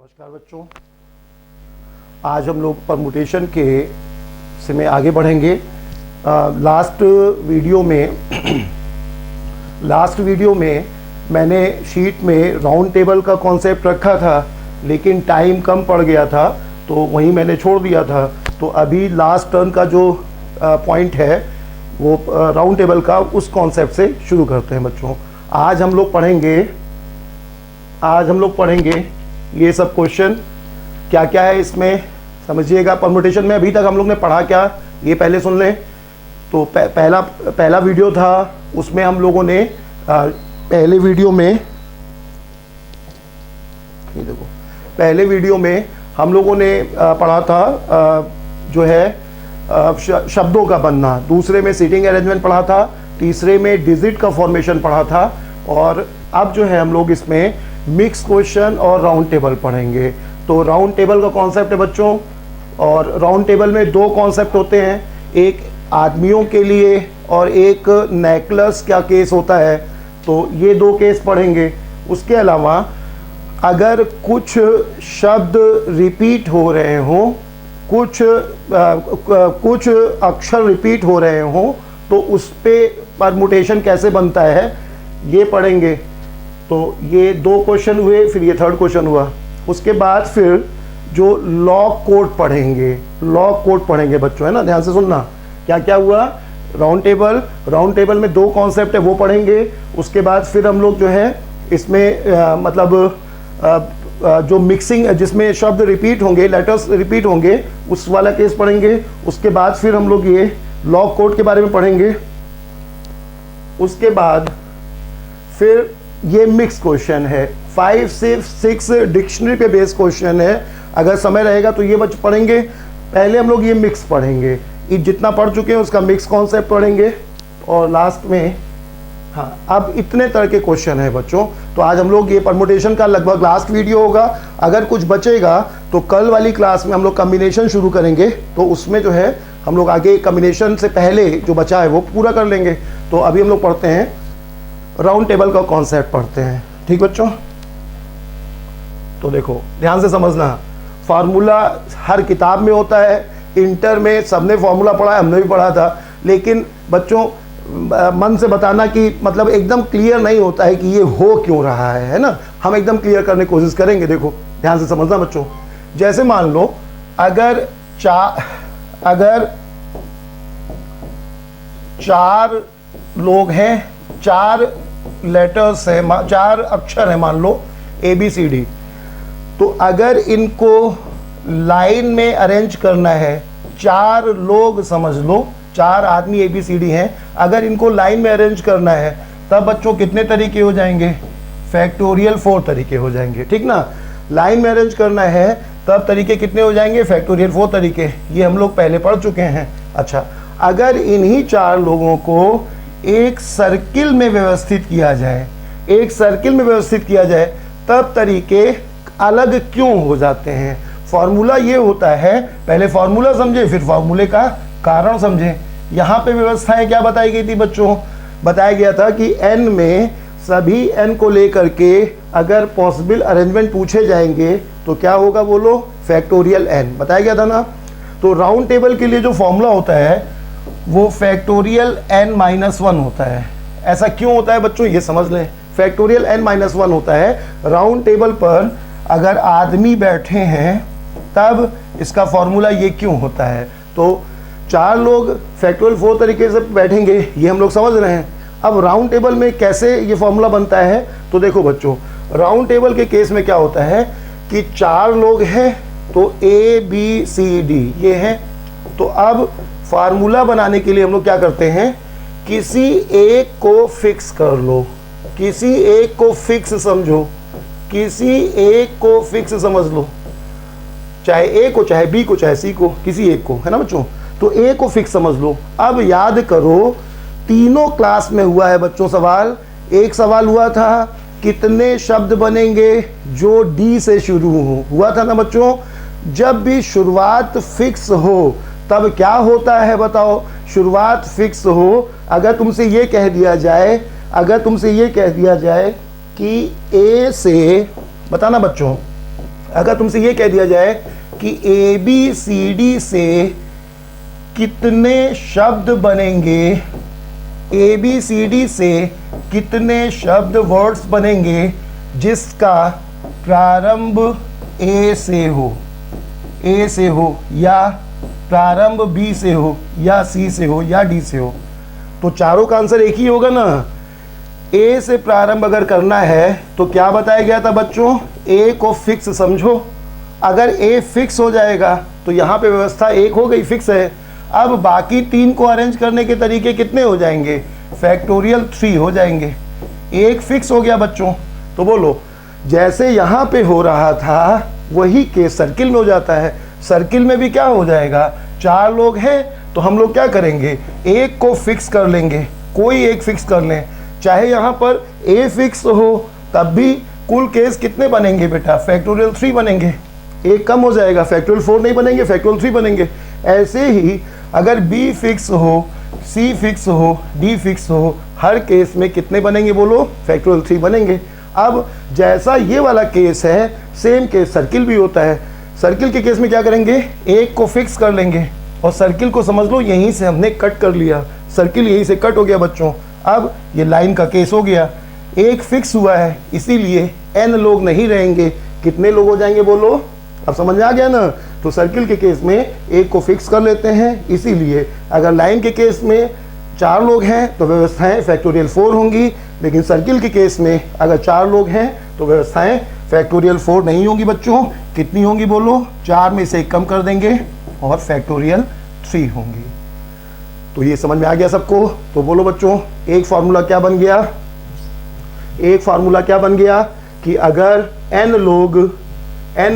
नमस्कार बच्चों, आज हम लोग परमुटेशन के से में आगे बढ़ेंगे। लास्ट वीडियो में मैंने शीट में राउंड टेबल का कॉन्सेप्ट रखा था, लेकिन टाइम कम पड़ गया था तो वहीं मैंने छोड़ दिया था। तो अभी लास्ट टर्न का जो पॉइंट है वो राउंड टेबल का, उस कॉन्सेप्ट से शुरू करते हैं बच्चों। आज हम लोग पढ़ेंगे ये सब क्वेश्चन क्या क्या है इसमें समझिएगा। परमुटेशन में अभी तक हम लोग ने पढ़ा क्या, ये पहले सुन लें। तो पहला वीडियो था, उसमें हम लोगों ने पहले वीडियो में हम लोगों ने पढ़ा था जो है शब्दों का बनना, दूसरे में सीटिंग अरेंजमेंट पढ़ा था, तीसरे में डिजिट का फॉर्मेशन पढ़ा था, और अब जो है हम लोग इसमें मिक्स क्वेश्चन और राउंड टेबल पढ़ेंगे। तो राउंड टेबल का कॉन्सेप्ट है बच्चों, और राउंड टेबल में दो कॉन्सेप्ट होते हैं, एक आदमियों के लिए और एक नेकलेस का केस होता है। तो ये दो केस पढ़ेंगे। उसके अलावा अगर कुछ शब्द रिपीट हो रहे हों, कुछ अक्षर रिपीट हो रहे हों, तो उस पे परमुटेशन कैसे बनता है ये पढ़ेंगे। तो ये दो क्वेश्चन हुए, फिर ये थर्ड क्वेश्चन हुआ। उसके बाद फिर जो लॉग कोड पढ़ेंगे बच्चों, है ना, ध्यान से सुनना। क्या क्या हुआ, राउंड टेबल में दो कॉन्सेप्ट है वो पढ़ेंगे। उसके बाद फिर हम लोग जो है इसमें जो मिक्सिंग, जिसमें शब्द रिपीट होंगे, लेटर्स रिपीट होंगे, उस वाला केस पढ़ेंगे। उसके बाद फिर हम लोग ये लॉग कोड के बारे में पढ़ेंगे। उसके बाद फिर ये मिक्स क्वेश्चन है, 5 से 6 डिक्शनरी पे बेस्ड क्वेश्चन है। अगर समय रहेगा तो ये बच्चे पढ़ेंगे। पहले हम लोग ये मिक्स पढ़ेंगे, ये जितना पढ़ चुके हैं उसका मिक्स कॉन्सेप्ट पढ़ेंगे, और लास्ट में अब इतने तरह के क्वेश्चन है बच्चों। तो आज हम लोग ये परमुटेशन का लगभग लास्ट वीडियो होगा। अगर कुछ बचेगा तो कल वाली क्लास में हम लोग कॉम्बिनेशन शुरू करेंगे, तो उसमें जो है हम लोग आगे कॉम्बिनेशन से पहले जो बचा है वो पूरा कर लेंगे। तो अभी हम लोग पढ़ते हैं राउंड टेबल का कॉन्सेप्ट पढ़ते हैं, ठीक बच्चों। तो देखो ध्यान से समझना, फार्मूला हर किताब में होता है, इंटर में सबने फार्मूला पढ़ा है, हमने भी पढ़ा था, लेकिन बच्चों मन से बताना कि मतलब एकदम क्लियर नहीं होता है कि ये हो क्यों रहा है ना। हम एकदम क्लियर करने की कोशिश करेंगे। देखो ध्यान से समझना बच्चों, जैसे मान लो अगर चार लोग हैं, 4 लेटर्स है, 4 अक्षर है, मान लो ABCD। तो अगर इनको लाइन में अरेंज करना है, 4 लोग समझ लो, 4 आदमी ABCD हैं, अगर इनको लाइन में अरेंज करना है तब बच्चों कितने तरीके हो जाएंगे, फैक्टोरियल 4 तरीके हो जाएंगे, ठीक ना। लाइन में अरेंज करना है तब तरीके कितने हो जाएंगे, फैक्टोरियल 4 तरीके। ये हम लोग पहले पढ़ चुके हैं। अच्छा, अगर इन्हीं 4 लोगों को एक सर्किल में व्यवस्थित किया जाए, तब तरीके अलग क्यों हो जाते हैं। फॉर्मूला ये होता है, पहले फॉर्मूला समझे फिर फॉर्मूले का कारण समझे। यहाँ पे व्यवस्थाएं क्या बताई गई थी बच्चों, बताया गया था कि n में सभी n को लेकर के अगर पॉसिबल अरेंजमेंट पूछे जाएंगे तो क्या होगा, बोलो, फैक्टोरियल n, बताया गया था ना। तो राउंड टेबल के लिए जो फॉर्मूला होता है वो फैक्टोरियल n-1 होता है। ऐसा क्यों होता है बच्चों, ये समझ लें। फैक्टोरियल n-1 होता है। राउंड टेबल पर अगर आदमी बैठे हैं तब इसका फॉर्मूला ये क्यों होता है। तो 4 लोग फैक्टोरियल 4 तरीके से बैठेंगे, ये हम लोग समझ रहे हैं। अब राउंड टेबल में कैसे ये फॉर्मूला बनता है, तो देखो बच्चों, राउंड टेबल के केस में क्या होता है कि 4 लोग हैं, तो ABCD ये है। तो अब फार्मूला बनाने के लिए हम लोग क्या करते हैं, किसी एक को फिक्स कर लो, किसी एक को फिक्स समझो, किसी एक को फिक्स समझ लो, चाहे A को, चाहे B को, चाहे C को, किसी एक को, है ना बच्चों। तो A को फिक्स समझ लो। अब याद करो, तीनों क्लास में हुआ है बच्चों सवाल। एक सवाल हुआ था कितने शब्द बनेंगे जो D से शुरू हुआ था ना बच्चों। जब भी शुरुआत फिक्स हो तब क्या होता है बताओ, शुरुआत फिक्स हो। अगर तुमसे ये कह दिया जाए कि A से, बताना बच्चों, अगर तुमसे ये कह दिया जाए कि ABCD से कितने शब्द बनेंगे, ABCD से कितने शब्द वर्ड्स बनेंगे जिसका प्रारंभ A से हो या प्रारंभ B से हो या C से हो या D से हो, तो चारों का आंसर एक ही होगा ना। A से प्रारंभ अगर करना है तो क्या बताया गया था बच्चों, A को फिक्स समझो। अगर A फिक्स हो जाएगा तो यहाँ पे व्यवस्था एक हो गई, फिक्स है। अब बाकी 3 को अरेंज करने के तरीके कितने हो जाएंगे, फैक्टोरियल 3 हो जाएंगे। एक फिक्स हो गया बच्चों। तो बोलो, जैसे यहाँ पे हो रहा था वही केस सर्किल में हो जाता है। सर्किल में भी क्या हो जाएगा, 4 लोग हैं तो हम लोग क्या करेंगे, एक को फिक्स कर लेंगे, कोई एक फिक्स कर लें। चाहे यहाँ पर A फिक्स हो तब भी कुल केस कितने बनेंगे बेटा, फैक्टोरियल 3 बनेंगे। एक कम हो जाएगा, फैक्टोरियल 4 नहीं बनेंगे, फैक्टोरियल 3 बनेंगे। ऐसे ही अगर B फिक्स हो, C फिक्स हो, D फिक्स हो, हर केस में कितने बनेंगे बोलो, फैक्टोरियल 3 बनेंगे। अब जैसा ये वाला केस है, सेम केस सर्किल भी होता है। सर्किल के केस में क्या करेंगे, एक को फिक्स कर लेंगे और सर्किल को समझ लो यहीं से हमने कट कर लिया, सर्किल यहीं से कट हो गया बच्चों। अब ये लाइन का केस हो गया, एक फिक्स हुआ है इसीलिए n लोग नहीं रहेंगे, कितने लोग हो जाएंगे बोलो, अब समझ में आ गया ना। तो सर्किल के केस में एक को फिक्स कर लेते हैं, इसीलिए अगर लाइन के केस में 4 लोग हैं तो व्यवस्थाएं फैक्टोरियल 4 होंगी, लेकिन सर्किल के केस में अगर 4 लोग हैं तो व्यवस्थाएं फैक्टोरियल 4 नहीं होंगी बच्चों। कितनी होंगी बोलो, 4 में से 1 कम कर देंगे और फैक्टोरियल 3 होंगी। तो ये समझ में आ गया सबको। तो बोलो बच्चों, एक फार्मूला क्या बन गया, एक फार्मूला क्या बन गया कि अगर n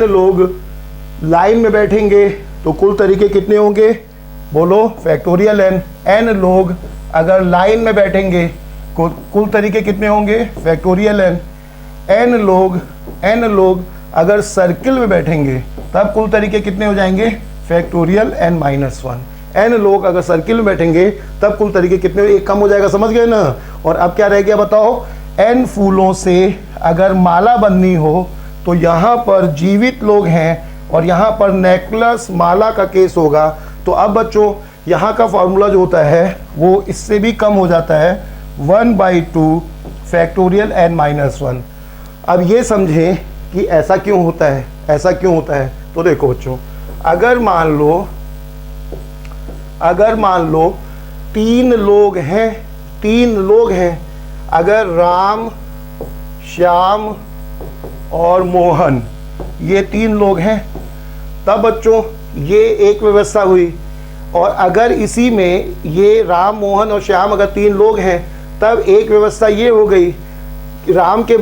लोग लाइन में बैठेंगे तो कुल तरीके कितने होंगे बोलो, फैक्टोरियल n लोग अगर लाइन में बैठेंगे कुल तरीके कितने होंगे, फैक्टोरियल n लोग अगर सर्किल में बैठेंगे तब कुल तरीके कितने हो जाएंगे, फैक्टोरियल n-1। n लोग अगर सर्किल में बैठेंगे तब कुल तरीके कितने, एक कम हो जाएगा, समझ गए ना। और अब क्या रह गया बताओ, n फूलों से अगर माला बननी हो तो यहाँ पर जीवित लोग हैं और यहाँ पर नेकलेस माला का केस होगा। तो अब बच्चों यहाँ का फॉर्मूला जो होता है वो इससे भी कम हो जाता है, 1/2 फैक्टोरियल n-1। अब ये समझें कि ऐसा क्यों होता है, ऐसा क्यों होता है। तो देखो बच्चों, अगर मान लो 3 लोग हैं, अगर राम, श्याम और मोहन ये 3 लोग हैं, तब बच्चों ये एक व्यवस्था हुई। और अगर इसी में ये राम, मोहन और श्याम अगर 3 लोग हैं तब एक व्यवस्था ये हो गई, राम के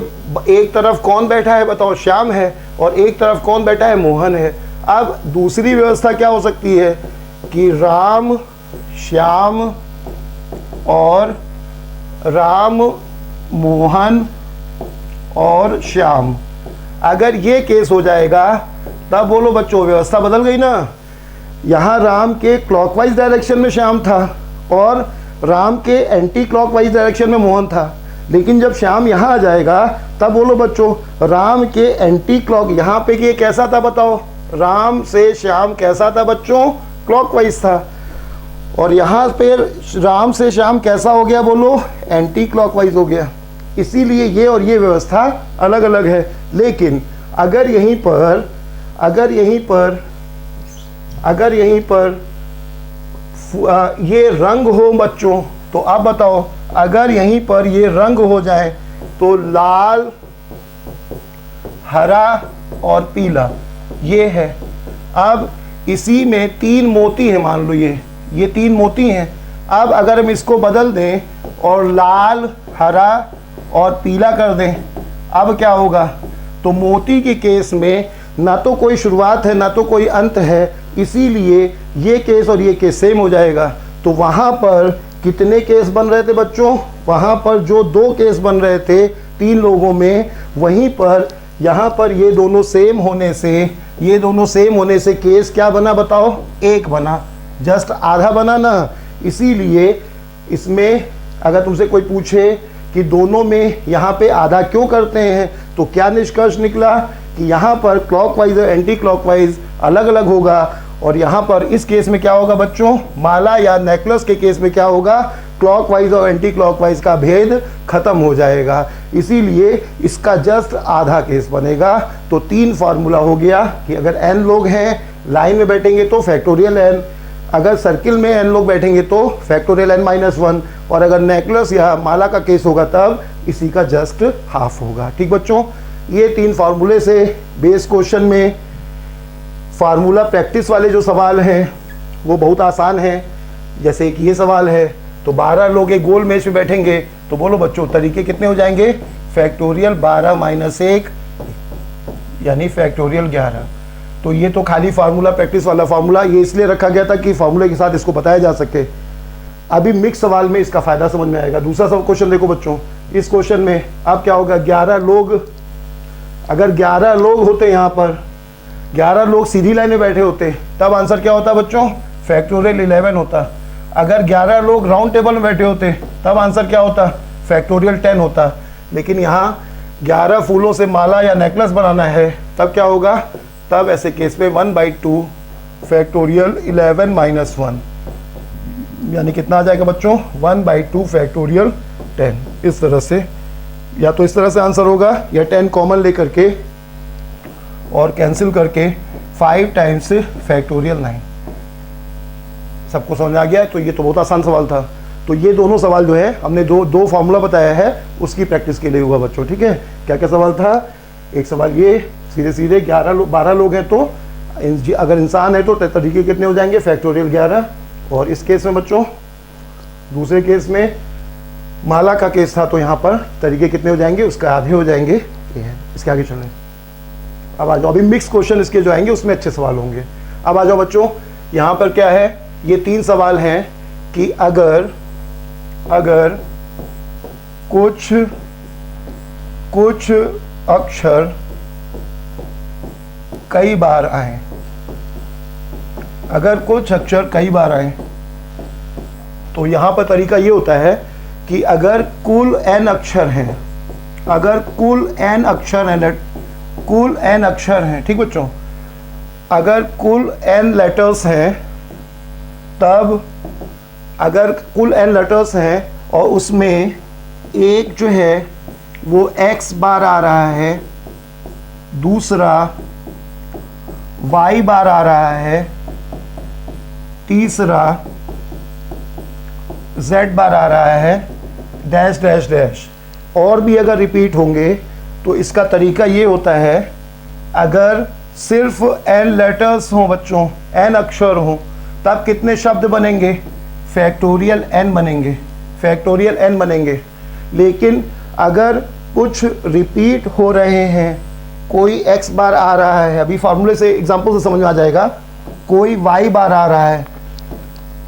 एक तरफ कौन बैठा है बताओ, श्याम है, और एक तरफ कौन बैठा है, मोहन है। अब दूसरी व्यवस्था क्या हो सकती है कि राम, श्याम और राम, मोहन और श्याम, अगर ये केस हो जाएगा तब बोलो बच्चों व्यवस्था बदल गई ना। यहाँ राम के क्लॉकवाइज डायरेक्शन में श्याम था और राम के एंटी क्लॉकवाइज डायरेक्शन में मोहन था, लेकिन जब श्याम यहाँ आ जाएगा तब बोलो बच्चों राम के एंटी क्लॉक, यहाँ पे ये कैसा था बताओ, राम से श्याम कैसा था बच्चों, क्लॉकवाइज था, और यहाँ पे राम से श्याम कैसा हो गया बोलो, एंटी क्लॉकवाइज हो गया। इसीलिए ये और ये व्यवस्था अलग अलग है। लेकिन अगर यहीं पर ये रंग हो बच्चों, तो आप बताओ अगर यहीं पर ये रंग हो जाए तो लाल, हरा और पीला ये है। अब इसी में 3 मोती हैं, मान लो ये 3 मोती हैं। अब अगर हम इसको बदल दें और लाल, हरा और पीला कर दें, अब क्या होगा, तो मोती के केस में ना तो कोई शुरुआत है ना तो कोई अंत है, इसीलिए ये केस और ये केस सेम हो जाएगा। तो वहाँ पर कितने केस बन रहे थे बच्चों, वहाँ पर जो 2 केस बन रहे थे 3 लोगों में, वहीं पर यहाँ पर ये दोनों सेम होने से केस क्या बना बताओ, 1 बना, जस्ट आधा बना ना। इसीलिए इसमें अगर तुमसे कोई पूछे कि दोनों में यहाँ पे आधा क्यों करते हैं, तो क्या निष्कर्ष निकला कि यहाँ पर क्लॉकवाइज और एंटी क्लॉकवाइज अलग अलग होगा, और यहाँ पर इस केस में क्या होगा बच्चों, माला या नेकलेस के केस में क्या होगा, क्लॉकवाइज और एंटी क्लॉकवाइज का भेद खत्म हो जाएगा। इसीलिए इसका जस्ट आधा केस बनेगा। तो 3 फार्मूला हो गया कि अगर n लोग हैं लाइन में बैठेंगे तो फैक्टोरियल n, अगर सर्किल में n लोग बैठेंगे तो फैक्टोरियल n-1, और अगर नेकलेस या माला का केस होगा तब इसी का जस्ट हाफ होगा। ठीक बच्चों, ये 3 फार्मूले से बेस क्वेश्चन में फार्मूला प्रैक्टिस वाले जो सवाल हैं वो बहुत आसान है। जैसे कि ये सवाल है, तो 12 लोग एक गोल मेज में बैठेंगे, तो बोलो बच्चों तरीके कितने हो जाएंगे, फैक्टोरियल 12 - 1 यानी फैक्टोरियल 11। तो ये तो खाली फार्मूला प्रैक्टिस वाला फार्मूला ये इसलिए रखा गया था कि फार्मूले के साथ इसको बताया जा सके। अभी मिक्स सवाल में इसका फायदा समझ में आएगा। दूसरा सब क्वेश्चन देखो बच्चों, इस क्वेश्चन में अब क्या होगा, 11 लोग, अगर 11 लोग होते यहाँ पर, 11 लोग सीधी लाइन में बैठे होते तब आंसर क्या होता बच्चों, फैक्टोरियल 11 होता। अगर 11 लोग राउंड टेबल में बैठे होते तब आंसर क्या होता, फैक्टोरियल 10 होता। लेकिन यहाँ 11 फूलों से माला या नेकलेस बनाना है, तब क्या होगा, तब ऐसे केस में 1/2 फैक्टोरियल 11 - 1 यानी कितना आ जाएगा बच्चों, 1/2 फैक्टोरियल 10। इस तरह से, या तो इस तरह से आंसर होगा, या 10 कॉमन लेकर के और कैंसिल करके 5 टाइम्स फैक्टोरियल 9। सबको समझ आ गया। तो ये तो बहुत आसान सवाल था। तो ये दोनों सवाल जो है हमने दो फार्मूला बताया है उसकी प्रैक्टिस के लिए हुआ बच्चों। ठीक है, क्या क्या सवाल था, एक सवाल ये सीधे सीधे 12 लोग हैं तो अगर इंसान है तो तरीके कितने हो जाएंगे, फैक्टोरियल 11। और इस केस में बच्चों, दूसरे केस में माला का केस था तो यहाँ पर तरीके कितने हो जाएंगे, उसका आधे हो जाएंगे। इसके आगे चलें, अब आ जाओ। अभी मिक्स क्वेश्चन इसके जो आएंगे उसमें अच्छे सवाल होंगे। अब आ जाओ बच्चों, यहाँ पर क्या है, ये 3 सवाल हैं कि अगर कुछ अक्षर कई बार आए, अगर कुछ अक्षर कई बार आए तो यहाँ पर तरीका ये होता है कि अगर कुल n अक्षर हैं, अगर कुल n अक्षर हैं, ठीक बच्चों, अगर कुल n लेटर्स हैं, तब अगर कुल n लेटर्स हैं और उसमें एक जो है वो x बार आ रहा है, दूसरा y बार आ रहा है, तीसरा z बार आ रहा है, डैश डैश डैश, और भी अगर रिपीट होंगे तो इसका तरीका ये होता है, अगर सिर्फ n लेटर्स हों बच्चों, n अक्षर हों, तब कितने शब्द बनेंगे, फैक्टोरियल n बनेंगे, फैक्टोरियल n बनेंगे। लेकिन अगर कुछ रिपीट हो रहे हैं, कोई x बार आ रहा है, अभी फार्मूले से एग्जांपल से समझ में आ जाएगा, कोई y बार आ रहा है,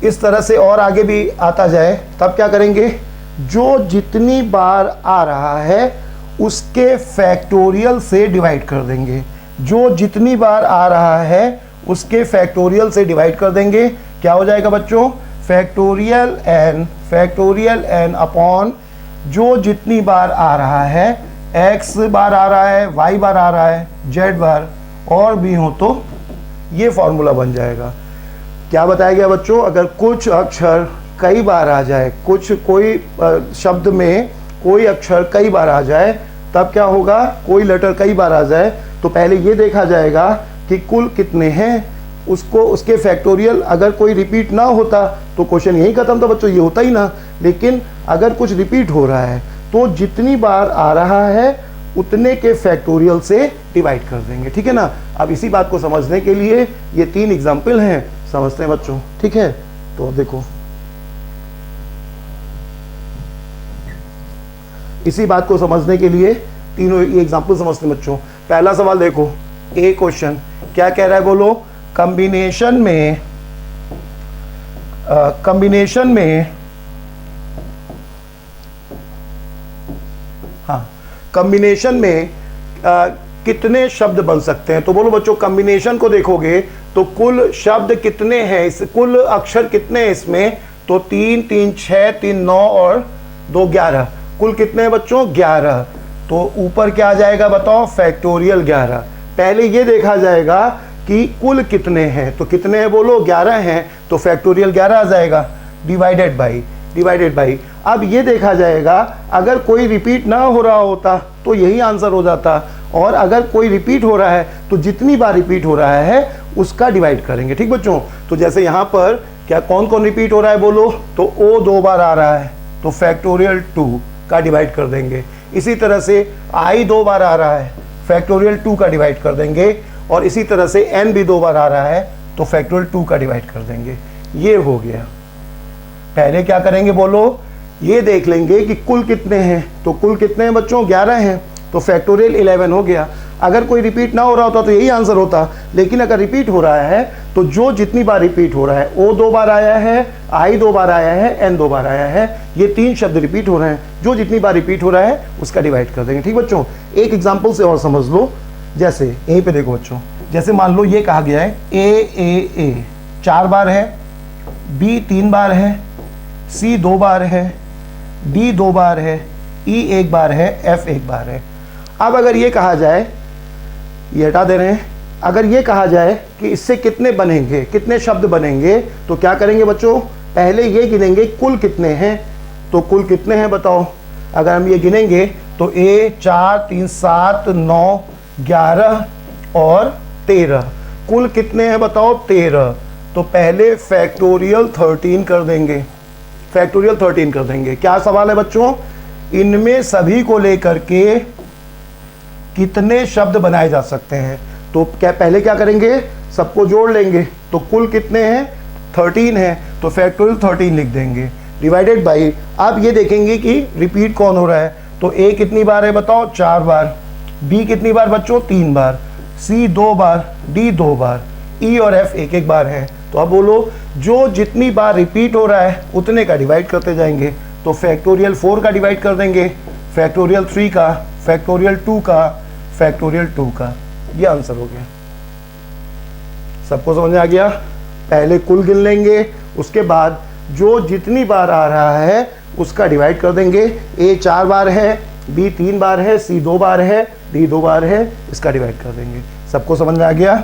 इस तरह से और आगे भी आता जाए, तब क्या करेंगे, जो जितनी बार आ रहा है उसके फैक्टोरियल से डिवाइड कर देंगे, जो जितनी बार आ रहा है उसके फैक्टोरियल से डिवाइड कर देंगे। क्या हो जाएगा बच्चों, फैक्टोरियल n अपॉन जो जितनी बार आ रहा है, x बार आ रहा है, y बार आ रहा है, z बार और भी हो तो ये फॉर्मूला बन जाएगा। क्या बताया गया बच्चों, अगर कुछ अक्षर कई बार आ जाए, कोई शब्द में कोई अक्षर कई बार आ जाए, तब क्या होगा, कोई लेटर कई बार आ जाए तो पहले ये देखा जाएगा कि कुल कितने हैं, उसके फैक्टोरियल, अगर कोई रिपीट ना होता तो क्वेश्चन यही खत्म था बच्चों, ये होता ही ना। लेकिन अगर कुछ रिपीट हो रहा है तो जितनी बार आ रहा है उतने के फैक्टोरियल से डिवाइड कर देंगे। ठीक है ना। अब इसी बात को समझने के लिए ये 3 एग्जाम्पल हैं, समझते हैं बच्चों। ठीक है, तो देखो इसी बात को समझने के लिए तीनों ये एग्जाम्पल समझते हैं बच्चों। पहला सवाल देखो, ए क्वेश्चन क्या कह रहा है, बोलो, कॉम्बिनेशन में कितने शब्द बन सकते हैं। तो बोलो बच्चों, कॉम्बिनेशन को देखोगे तो कुल शब्द कितने हैं, इस कुल अक्षर कितने हैं इसमें, तो 3 3 6 3 9 और 2 11, कुल कितने हैं बच्चों, 11। तो ऊपर क्या आ जाएगा बताओ, फैक्टोरियल 11। पहले ये देखा जाएगा कि कुल कितने हैं, तो कितने हैं बोलो, 11 हैं, तो फैक्टोरियल 11 आ जाएगा, डिवाइडेड बाई। अब ये देखा जाएगा अगर कोई रिपीट ना हो रहा होता तो यही आंसर हो जाता, और अगर कोई रिपीट हो रहा है तो जितनी बार रिपीट हो रहा है उसका डिवाइड करेंगे। ठीक बच्चों, तो जैसे यहाँ पर क्या कौन कौन रिपीट हो रहा है बोलो, तो ओ 2 बार आ रहा है तो फैक्टोरियल 2 का डिवाइड कर देंगे। इसी तरह से आई 2 बार आ रहा है, फैक्टोरियल 2 का डिवाइड कर देंगे, और इसी तरह से एन भी 2 बार आ रहा है तो फैक्टोरियल 2 का डिवाइड कर देंगे। ये हो गया। पहले क्या करेंगे बोलो, ये देख लेंगे कि कुल कितने हैं, तो कुल कितने हैं बच्चों, 11 हैं, तो फैक्टोरियल 11 हो गया। अगर कोई रिपीट ना हो रहा होता तो यही आंसर होता, लेकिन अगर रिपीट हो रहा है तो जो जितनी बार रिपीट हो रहा है, ओ 2 बार आया है, आई 2 बार आया है, एन 2 बार आया है, ये 3 शब्द रिपीट हो रहे हैं, जो जितनी बार रिपीट हो रहा है उसका डिवाइड कर देंगे। ठीक बच्चों, एक एग्जाम्पल से और समझ लो, जैसे यहीं पे देखो बच्चों, जैसे मान लो ये कहा गया है ए 4 बार है, बी 3 बार है, सी 2 बार है, डी 2 बार है, ई 1 बार है, एफ 1 बार है। अब अगर ये कहा जाए, ये हटा दे रहे हैं, अगर ये कहा जाए कि इससे कितने बनेंगे, कितने शब्द बनेंगे, तो क्या करेंगे बच्चों, पहले ये गिनेंगे कुल कितने हैं, तो कुल कितने हैं बताओ। अगर हम ये गिनेंगे तो ए 4 3 7 9 11 और 13, कुल कितने हैं बताओ, 13। तो पहले फैक्टोरियल 13 कर देंगे, फैक्टोरियल 13 कर देंगे। क्या सवाल है बच्चों, इनमें सभी को लेकर के कितने शब्द बनाए जा सकते हैं, तो क्या पहले क्या करेंगे, सबको जोड़ लेंगे, तो कुल कितने हैं, 13 है, तो फैक्टोरियल 13 लिख देंगे, डिवाइडेड बाई। अब ये देखेंगे कि रिपीट कौन हो रहा है, तो ए कितनी बार है बताओ, 4 बार, बी कितनी बार बच्चों, 3 बार, सी 2 बार, डी 2 बार, ई और एफ 1 बार है। तो अब बोलो, जो जितनी बार रिपीट हो रहा है उतने का डिवाइड करते जाएंगे, तो फैक्टोरियल 4 का डिवाइड कर देंगे, फैक्टोरियल 3 का, फैक्टोरियल 2 का, फैक्टोरियल 2 का। ये आंसर हो गया। सबको समझ में आ गया। पहले कुल गिन लेंगे, उसके बाद जो जितनी बार आ रहा है उसका डिवाइड कर देंगे। ए 4 बार है, बी 3 बार है, सी 2 बार है, डी 2 बार है, इसका डिवाइड कर देंगे। सबको समझ में आ गया।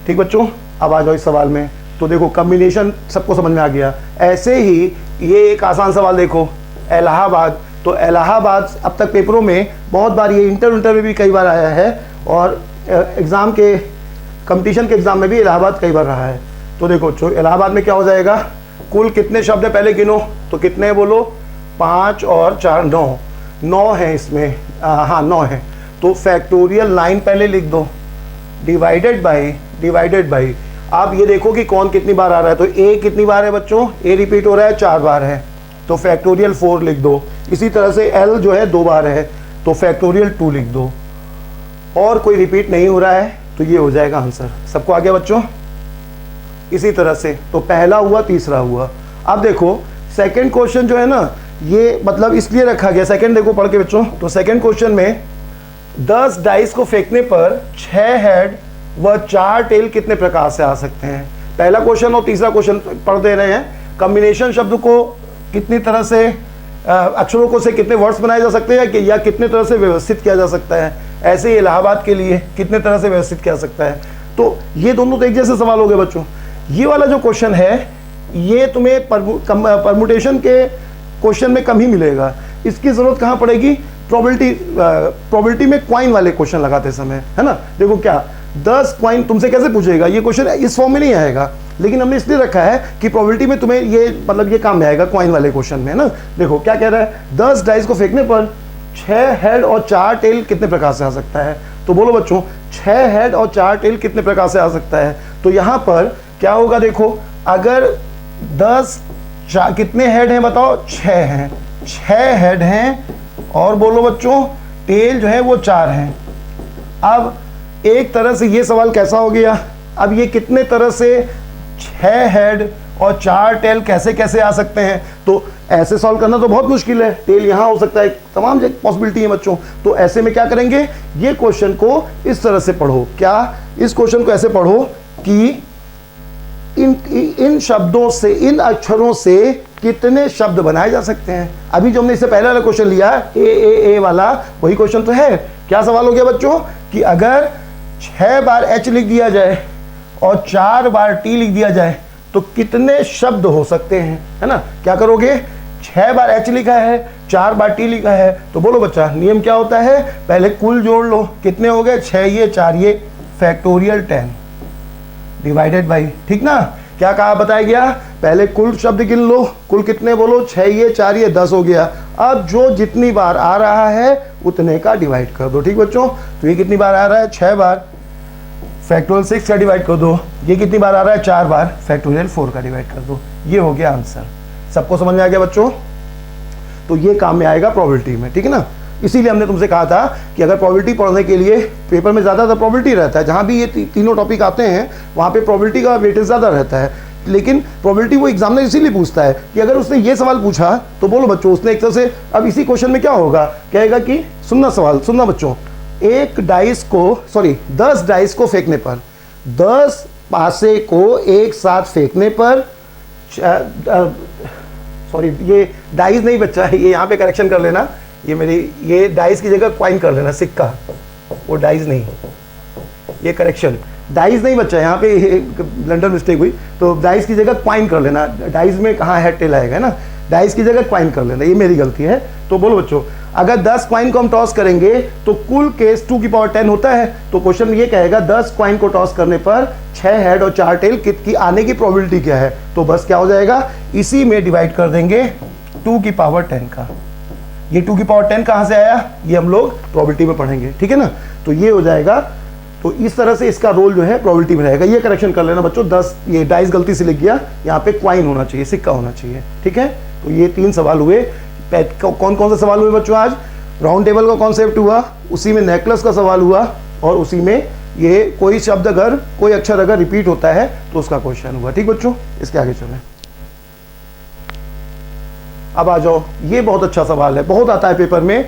ठीक बच्चों, अब आ जाओ इस सवाल में। तो देखो कम्बिनेशन सबको समझ में आ गया। ऐसे ही ये एक आसान सवाल देखो, इलाहाबाद। तो इलाहाबाद अब तक पेपरों में बहुत बार, ये इंटर में भी कई बार आया है, और एग्ज़ाम के कंपटीशन के एग्ज़ाम में भी इलाहाबाद कई बार रहा है। तो देखो जो इलाहाबाद में क्या हो जाएगा, कुल कितने शब्द है पहले गिनो, तो कितने हैं बोलो, 5 और 4 9 है इसमें, हाँ 9 है। तो फैक्टोरियल 9 पहले लिख दो, डिवाइडेड बाई। आप ये देखो कि कौन कितनी बार आ रहा है, तो ए कितनी बार है बच्चों, ए रिपीट हो रहा है 4 बार है, तो फैक्टोरियल 4 लिख दो। इसी तरह से एल जो है 2 बार है, तो फैक्टोरियल 2 लिख दो। और कोई रिपीट नहीं हो रहा है तो ये हो जाएगा आंसर। सबको आ गया बच्चों। इसी तरह से तो पहला हुआ, तीसरा हुआ। अब देखो सेकंड क्वेश्चन जो है ना, ये मतलब इसलिए रखा गया, सेकंड देखो पढ़ के बच्चों। तो सेकंड क्वेश्चन में 10 डाइस को फेंकने पर 6 हेड व 4 टेल कितने प्रकार से आ सकते हैं। पहला क्वेश्चन और तीसरा क्वेश्चन पढ़ दे रहे हैं। कॉम्बिनेशन शब्द को कितनी तरह से, अक्षरों को से कितने वर्ड्स बनाए जा सकते हैं, या कितने तरह से व्यवस्थित किया जा सकता है। ऐसे ही इलाहाबाद के लिए कितने तरह से व्यवस्थित किया जा सकता है। तो ये दोनों तो एक जैसे सवाल हो गए बच्चों। ये वाला जो क्वेश्चन है ये तुम्हें परमुटेशन के क्वेश्चन में कम ही मिलेगा। इसकी जरूरत कहाँ पड़ेगी, प्रोबेबिलिटी में क्वाइन वाले क्वेश्चन लगाते समय, है ना। देखो क्या 10 क्वाइन तुमसे कैसे पूछेगा, ये क्वेश्चन इस फॉर्म में नहीं आएगा, लेकिन हमने इसलिए रखा है कि प्रोबेबिलिटी में तुम्हें ये मतलब ये काम में आएगा क्वाइन वाले क्वेश्चन में, ना। देखो क्या कह रहा है, 10 डाइस को फेंकने पर 6 हेड और 4 टेल कितने प्रकार से आ सकता है। तो बोलो बच्चों 6 हेड और 4 टेल कितने प्रकार से आ सकता है। तो यहाँ पर क्या होगा, देखो अगर 10 कितने हेड हैं बताओ, 6 हैं, 6 हेड हैं, और बोलो बच्चों टेल जो है वो 4 हैं। अब एक तरह से ये सवाल कैसा हो गया, अब ये कितने तरह से 6 हेड और 4 टेल कैसे कैसे आ सकते हैं। तो ऐसे सॉल्व करना तो बहुत मुश्किल है, टेल यहाँ हो सकता है, तमाम पॉसिबिलिटी है बच्चों। तो ऐसे में क्या करेंगे, ये क्वेश्चन को इस तरह से पढ़ो। क्या, इस क्वेश्चन को ऐसे पढ़ो कि इन शब्दों से, इन अक्षरों से कितने शब्द बनाए जा सकते हैं। अभी जो हमने इससे पहले वाला क्वेश्चन लिया ए वाला, वही क्वेश्चन तो है क्या सवाल हो गया बच्चों कि अगर 6 बार H लिख दिया जाए और 4 बार T लिख दिया जाए तो कितने शब्द हो सकते हैं, है ना। क्या करोगे, 6 बार H लिखा है, 4 बार T लिखा है, तो बोलो बच्चा नियम क्या होता है, पहले कुल जोड़ लो, कितने हो गए, 6 ये 4 ये, फैक्टोरियल 10 डिवाइडेड बाई, ठीक ना। क्या कहा बताया गया, पहले कुल शब्द गिन लो, कुल कितने बोलो, 6 ये 4 ये 10 हो गया। अब जो जितनी बार आ रहा है उतने का डिवाइड कर दो, ठीक बच्चों। तो ये कितनी बार आ रहा है, 6 बार, फैक्टोरियल 6 का डिवाइड कर दो। ये कितनी बार आ रहा है, 4 बार, फैक्टोरियल 4 का डिवाइड कर दो। ये हो गया आंसर। सबको समझ में आ गया बच्चों। तो ये काम में आएगा प्रोबेबिलिटी में, ठीक है ना। इसीलिए हमने तुमसे कहा था कि अगर प्रोबेबिलिटी पढ़ने के लिए पेपर में ज़्यादातर प्रोबेबिलिटी रहता है, जहाँ भी ये तीनों टॉपिक आते हैं वहाँ पे प्रोबेबिलिटी का वेटेज ज़्यादा रहता है। लेकिन प्रोबेबिलिटी वो एग्जामिनर इसीलिए पूछता है कि अगर उसने ये सवाल पूछा तो बोलो बच्चों उसने एक तरह से, अब इसी क्वेश्चन में क्या होगा, कहेगा कि सुनना सवाल, सुनना बच्चों, 10 डाइस को फेंकने पर, 10 पासे को एक साथ फेंकने पर, सॉरी ये डाइस नहीं बच्चा है, ये यहाँ पे करेक्शन कर लेना, ये डाइस की जगह क्वाइन कर लेना, सिक्का, वो डाइस नहीं, ये करेक्शन, डाइस नहीं बच्चा, यहाँ पे ब्लंडर मिस्टेक हुई, तो डाइस की जगह क्वाइन कर लेना। डाइस में कहाँ हेड टेल आएगा ना, डाइस की जगह क्वाइन कर लेना, ये मेरी गलती है। तो बोलो बच्चों अगर 10 क्वाइन को हम टॉस करेंगे तो कुल केस 2 की पावर 10 होता है। तो क्वेश्चन ये कहेगा 10 क्वाइन को टॉस करने पर 6 हेड और 4 टेल की आने की प्रोबेबिलिटी क्या है। तो बस क्या हो जाएगा, इसी में डिवाइड कर देंगे 2 की पावर 10 का। ये 2 की पावर 10 कहाँ से आया, ये हम लोग प्रोबेबिलिटी में पढ़ेंगे, ठीक है ना। तो ये हो जाएगा, तो इस तरह से इसका रोल जो है प्रोबेबिलिटी में रहेगा। ये करेक्शन कर लेना बच्चों, 10 ये डाइस गलती से लिख गया, यहाँ पे क्वाइन होना चाहिए, सिक्का होना चाहिए, ठीक है। तो ये 3 सवाल हुए। कौन कौन से सवाल हुए बच्चों आज, राउंड टेबल का कॉन्सेप्ट हुआ, उसी में नेकलेस का सवाल हुआ, और उसी में ये कोई शब्द अगर, कोई अक्षर अगर रिपीट होता है तो उसका क्वेश्चन हुआ, ठीक बच्चों। इसके आगे चलें, अब आ जाओ, ये बहुत अच्छा सवाल है, बहुत आता है पेपर में।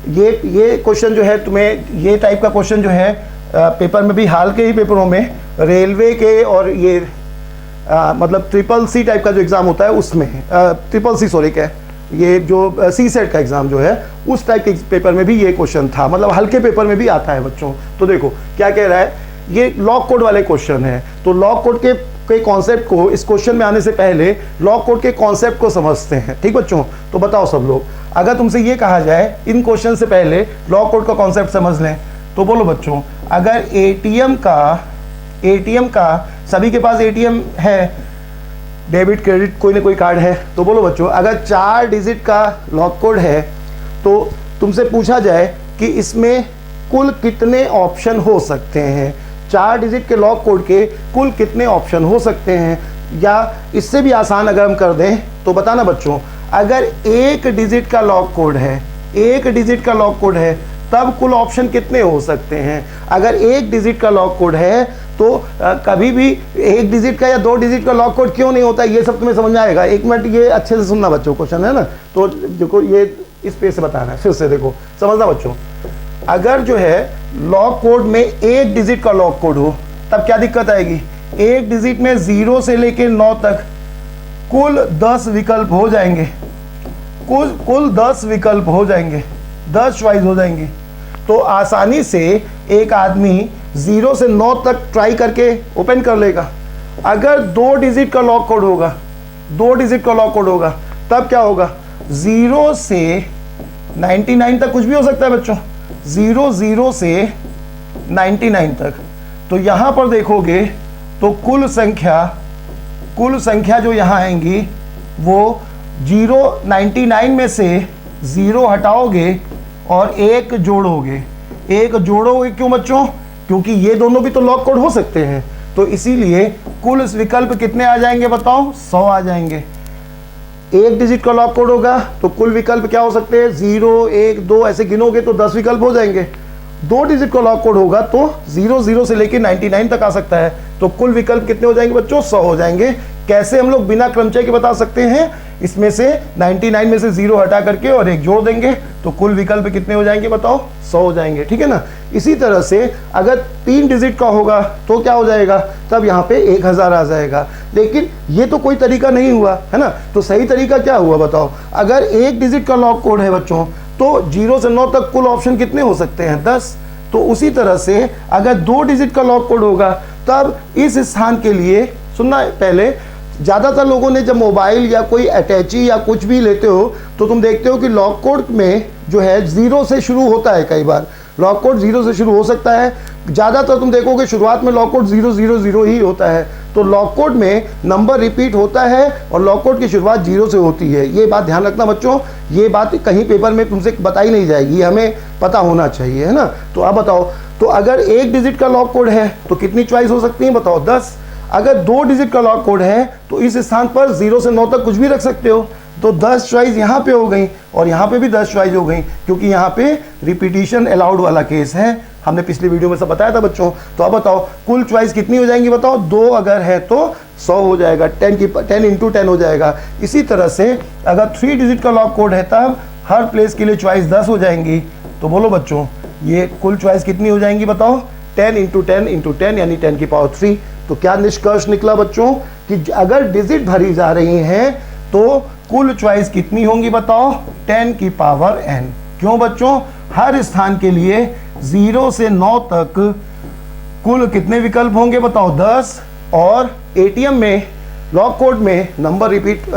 ये क्वेश्चन जो है तुम्हें, ये टाइप का क्वेश्चन जो है पेपर में भी, हाल के ही पेपरों में रेलवे के और ये मतलब CCC टाइप का जो एग्ज़ाम होता है उसमें, CCC सॉरी क्या, ये जो CSET का एग्ज़ाम जो है उस टाइप के पेपर में भी ये क्वेश्चन था, मतलब हल्के पेपर में भी आता है बच्चों। तो देखो क्या कह रहा है, ये लॉग कोड वाले क्वेश्चन है। तो लॉग कोड के कॉन्सेप्ट को, इस क्वेश्चन में आने से पहले लॉग कोड के कॉन्सेप्ट को समझते हैं, ठीक बच्चों। तो बताओ सब लोग, अगर तुमसे ये कहा जाए इन क्वेश्चन से पहले लॉग कोड का कॉन्सेप्ट समझ लें, तो बोलो बच्चों अगर एटीएम का सभी के पास एटीएम है, डेबिट क्रेडिट कोई ना कोई कार्ड है, तो बोलो बच्चों अगर 4 डिजिट का लॉग कोड है तो तुमसे पूछा जाए कि इसमें कुल कितने ऑप्शन हो सकते हैं, 4 डिजिट के लॉग कोड के कुल कितने ऑप्शन हो सकते हैं। या इससे भी आसान अगर हम कर दें तो बताना बच्चों, अगर 1 डिजिट का लॉग कोड है, 1 डिजिट का लॉग कोड है, तब कुल ऑप्शन कितने हो सकते हैं। अगर 1 डिजिट का लॉग कोड है तो कभी भी 1 डिजिट का या 2 डिजिट का लॉग कोड क्यों नहीं होता, ये सब तुम्हें समझ में आएगा। 1 मिनट ये अच्छे से सुनना बच्चों, क्वेश्चन है ना, तो देखो ये इस पेज से बताना है, फिर से देखो समझना बच्चों। अगर जो है लॉग कोड में 1 डिजिट का लॉग कोड हो तब क्या दिक्कत आएगी, 1 डिजिट में 0 से लेकर 9 तक कुल 10 विकल्प हो जाएंगे, कुल 10 विकल्प हो जाएंगे, 10 चॉइस हो जाएंगी। तो आसानी से एक आदमी 0 से 9 तक ट्राई करके ओपन कर लेगा। अगर 2 डिजिट का लॉग कोड होगा, 2 डिजिट का लॉग कोड होगा, तब क्या होगा, 0 से 99 तक कुछ भी हो सकता है बच्चों, 0 से 99 तक। तो यहां पर देखोगे तो कुल संख्या जो यहां आएंगी वो 99 में से 0 हटाओगे और 1 जोड़ोगे। 1 जोड़ोगे क्यों बच्चों, क्योंकि ये दोनों भी तो लॉग कोड हो सकते हैं। तो इसीलिए कुल विकल्प कितने आ जाएंगे बताओ, 100 आ जाएंगे। 1 डिजिट का लॉग कोड होगा तो कुल विकल्प क्या हो सकते हैं, 0 1 2 ऐसे गिनोगे तो 10 विकल्प हो जाएंगे। 2 डिजिट का लॉग कोड होगा तो 0 से लेकर 99 तक आ सकता है। तो कुल विकल्प कितने हो जाएंगे बच्चों, 100 हो जाएंगे। कैसे हम लोग बिना क्रमचय के बता सकते हैं, इसमें से 99 में से 0 हटा करके और 1 जोड़ देंगे तो कुल विकल्प कितने हो जाएंगे बताओ, 100 हो जाएंगे, ठीक है ना। इसी तरह से अगर 3 डिजिट का होगा तो क्या हो जाएगा, तब यहाँ पे 1000 आ जाएगा। लेकिन ये तो कोई तरीका नहीं हुआ है ना, तो सही तरीका क्या हुआ बताओ। अगर 1 डिजिट का लॉग कोड है बच्चों तो 0 से 9 तक कुल ऑप्शन कितने हो सकते हैं? 10। तो उसी तरह से अगर 2 डिजिट का लॉक कोड होगा तब इस स्थान के लिए, सुनना पहले, ज़्यादातर लोगों ने जब मोबाइल या कोई अटैची या कुछ भी लेते हो तो तुम देखते हो कि लॉक कोड में जो है 0 से शुरू होता है। कई बार लॉक कोड 0 से शुरू हो सकता है, ज़्यादातर तुम देखोगे शुरुआत में लॉक कोड 000 ही होता है। तो लॉक कोड में नंबर रिपीट होता है और लॉक कोड की शुरुआत 0 से होती है। ये बात ध्यान रखना बच्चों, ये बात कहीं पेपर में तुमसे बताई नहीं जाएगी, हमें पता होना चाहिए, है ना। तो अब बताओ, तो अगर 1 डिजिट का लॉक कोड है तो कितनी चॉइस हो सकती है? बताओ 10। अगर 2 डिजिट का लॉक कोड है तो इस स्थान पर 0 से 9 तक कुछ भी रख सकते हो। तो 10 चॉइस यहाँ पे हो गई और यहाँ पे भी 10 चॉइस हो गई, क्योंकि यहाँ पे रिपीटिशन अलाउड वाला केस है। हमने पिछली वीडियो में सब बताया था बच्चों। तो अब बताओ कुल चॉइस कितनी हो जाएंगी? बताओ 2 अगर है तो 100 हो जाएगा, 10 × 10 हो जाएगा। इसी तरह से अगर 3 डिजिट का लॉक कोड है तब हर प्लेस के लिए चॉइस 10 हो जाएंगी। तो बोलो बच्चों ये कुल चॉइस कितनी हो जाएंगी? बताओ 10 × 10 × 10 यानी 10⁻3। तो क्या निष्कर्ष निकला बच्चों कि अगर डिजिट भरी जा रही हैं तो कुल चॉइस कितनी होंगी? बताओ 10⁻n। क्यों बच्चों? हर स्थान के लिए 0 से 9 तक कुल कितने विकल्प होंगे? बताओ 10। और एटीएम में लॉक कोड में नंबर रिपीट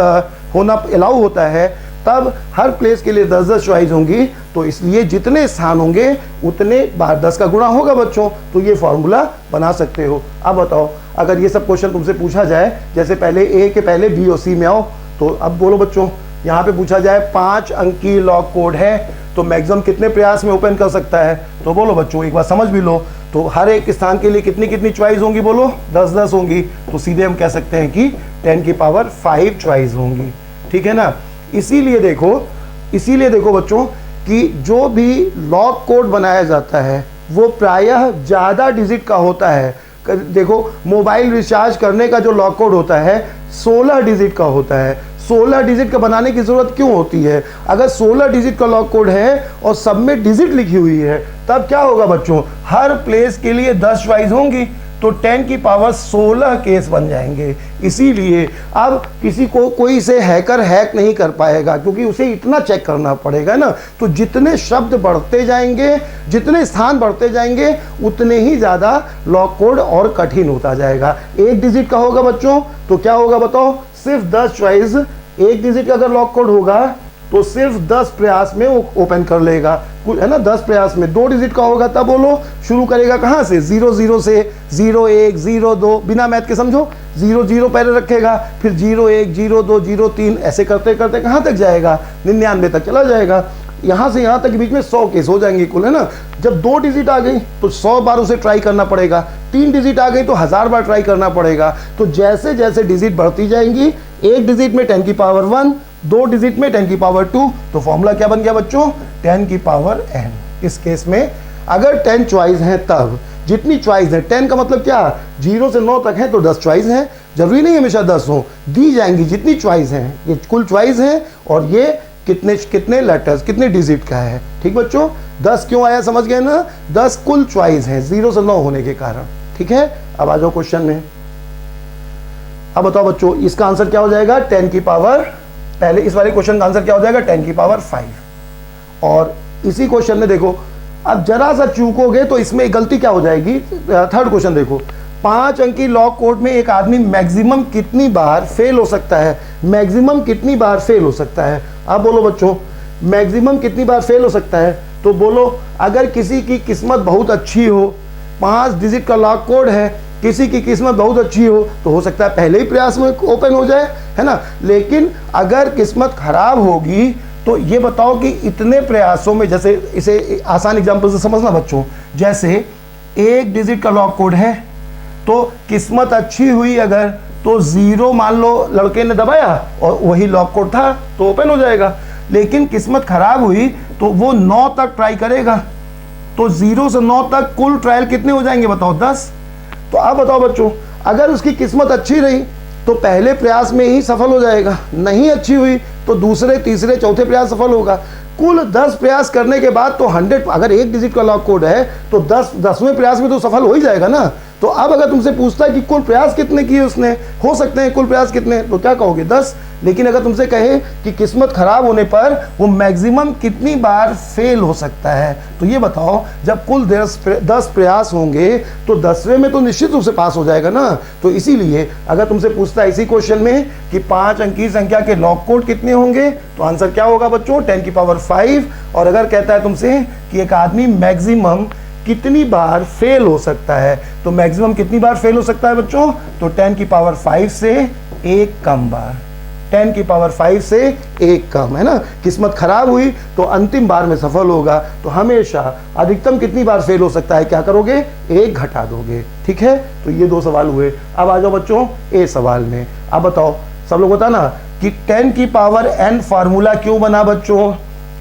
होना अलाउ होता है, तब हर प्लेस के लिए 10-10 चॉइस होंगी। तो इसलिए जितने स्थान होंगे उतने बार 10 का गुणा होगा बच्चों। तो ये फॉर्मूला बना सकते हो। अब बताओ अगर ये सब क्वेश्चन तुमसे पूछा जाए, जैसे पहले ए के पहले बी और सी में आओ, तो अब बोलो बच्चों यहाँ पे पूछा जाए 5 अंकी लॉक कोड है तो मैक्सिमम कितने प्रयास में ओपन कर सकता है? तो बोलो बच्चों एक बार समझ भी लो। तो हर एक स्थान के लिए कितनी कितनी चॉइस होंगी? बोलो 10-10 होंगी। तो सीधे हम कह सकते हैं कि 10⁻5 चॉइस होंगी। ठीक है ना। इसीलिए देखो बच्चों कि जो भी लॉक कोड बनाया जाता है वो प्रायः ज़्यादा डिजिट का होता है। देखो मोबाइल रिचार्ज करने का जो लॉक कोड होता है 16 डिजिट का होता है। 16 डिजिट का बनाने की जरूरत क्यों होती है? अगर 16 डिजिट का लॉक कोड है और सब में डिजिट लिखी हुई है तब क्या होगा बच्चों? हर प्लेस के लिए 10 चॉइस होंगी, तो 10⁻16 केस बन जाएंगे। इसीलिए अब किसी को कोई इसे हैकर हैक नहीं कर पाएगा, क्योंकि उसे इतना चेक करना पड़ेगा ना। तो जितने शब्द बढ़ते जाएंगे, जितने स्थान बढ़ते जाएंगे, उतने ही ज़्यादा लॉक कोड और कठिन होता जाएगा। 1 डिजिट का होगा बच्चों तो क्या होगा बताओ? सिर्फ 10 चॉइस। 1 डिजिट का अगर लॉक कोड होगा तो सिर्फ 10 प्रयास में वो ओपन कर लेगा, है ना, 10 प्रयास में। 2 डिजिट का होगा तब बोलो शुरू करेगा कहाँ से? 0 से 0 1 0 2, बिना मैथ के समझो, 0 0 पहले रखेगा, फिर 0 1 0 2 0 3, ऐसे करते करते कहाँ तक जाएगा? 99 तक चला जाएगा। यहाँ से यहाँ तक के बीच में 100 केस हो जाएंगे कुल, है ना। जब 2 डिजिट आ गई तो 100 बार उसे ट्राई करना पड़ेगा। 3 डिजिट आ गई तो 1000 बार ट्राई करना पड़ेगा। तो जैसे जैसे डिजिट बढ़ती जाएंगी, 1 डिजिट में 10⁻1, 2 डिजिट में 10⁻2, तो फॉर्मूला क्या बन गया बच्चों? 10⁻n। इस केस में अगर 10 चॉइस हैं तब जितनी चॉइस है, 10 का मतलब क्या? 0 से 9 तक है तो 10 चॉइस हैं। जरूरी नहीं हमेशा 10 हो, दी जाएंगी जितनी चॉइस हैं। ये कुल चॉइस है और ये कितने लेटर्स, कितने डिजिट का है। ठीक बच्चों, 10 क्यों आया समझ गए ना? 10 कुल चॉइस है 0 से 9 होने के कारण। ठीक है, अब आ जाओ क्वेश्चन में। अब बताओ बच्चों इसका आंसर क्या हो जाएगा? 10⁻, पहले इस वाले क्वेश्चन का आंसर क्या हो जाएगा? 10⁻5। और इसी क्वेश्चन में देखो अब जरा सा चूकोगे तो इसमें गलती क्या हो जाएगी? थर्ड क्वेश्चन देखो, 5 अंकी लॉक कोड में एक आदमी मैक्सिमम कितनी बार फेल हो सकता है? मैक्सिमम कितनी बार फेल हो सकता है? अब बोलो बच्चों मैक्सिमम कितनी बार फेल हो सकता है? तो बोलो अगर किसी की किस्मत बहुत अच्छी हो, 5 डिजिट का लॉक कोड है, किसी की किस्मत बहुत अच्छी हो सकता है पहले ही प्रयास में ओपन हो जाए, है ना। लेकिन अगर किस्मत खराब होगी तो ये बताओ कि इतने प्रयासों में, जैसे इसे आसान एग्जांपल से समझना बच्चों, जैसे 1 डिजिट का लॉक कोड है तो किस्मत अच्छी हुई अगर तो 0 मान लो लड़के ने दबाया और वही लॉक कोड था तो ओपन हो जाएगा। लेकिन किस्मत खराब हुई तो वो 9 तक ट्राई करेगा, तो 0 से 9 तक कुल ट्रायल कितने हो जाएंगे बताओ? 10। तो अब बताओ बच्चों अगर उसकी किस्मत अच्छी रही तो पहले प्रयास में ही सफल हो जाएगा, नहीं अच्छी हुई तो दूसरे तीसरे चौथे प्रयास सफल होगा। कुल 10 प्रयास करने के बाद तो 100, अगर 1 डिजिट का लॉक कोड है तो 10वें प्रयास में तो सफल हो ही जाएगा ना। तो अब अगर तुमसे पूछता है कि कुल प्रयास कितने किए उसने, हो सकते हैं कुल प्रयास कितने, तो क्या कहोगे 10। लेकिन अगर तुमसे कहे कि किस्मत खराब होने पर वो मैक्सिमम कितनी बार फेल हो सकता है, तो ये बताओ जब कुल 10 प्रयास होंगे तो 10वें में तो निश्चित रूप से पास हो जाएगा ना। तो इसीलिए अगर तुमसे पूछता है इसी क्वेश्चन में कि 5 अंकीय संख्या के लॉग कोड कितने होंगे, तो आंसर क्या होगा बच्चों 10⁵। और अगर कहता है तुमसे कि एक आदमी मैक्सिमम कितनी बार फेल हो सकता है, तो मैक्सिमम कितनी बार फेल हो सकता है बच्चों, तो 10⁵ से 1 कम बार, 10⁵ से 1 कम, है ना। किस्मत खराब हुई तो अंतिम बार में सफल होगा, तो हमेशा अधिकतम कितनी बार फेल हो सकता है, क्या करोगे 1 घटा दोगे, ठीक है। तो ये 2 सवाल हुए। अब आ जाओ बच्चों ए सवाल में। अब बताओ सब लोग बता ना कि 10⁻n फार्मूला क्यों बना बच्चों,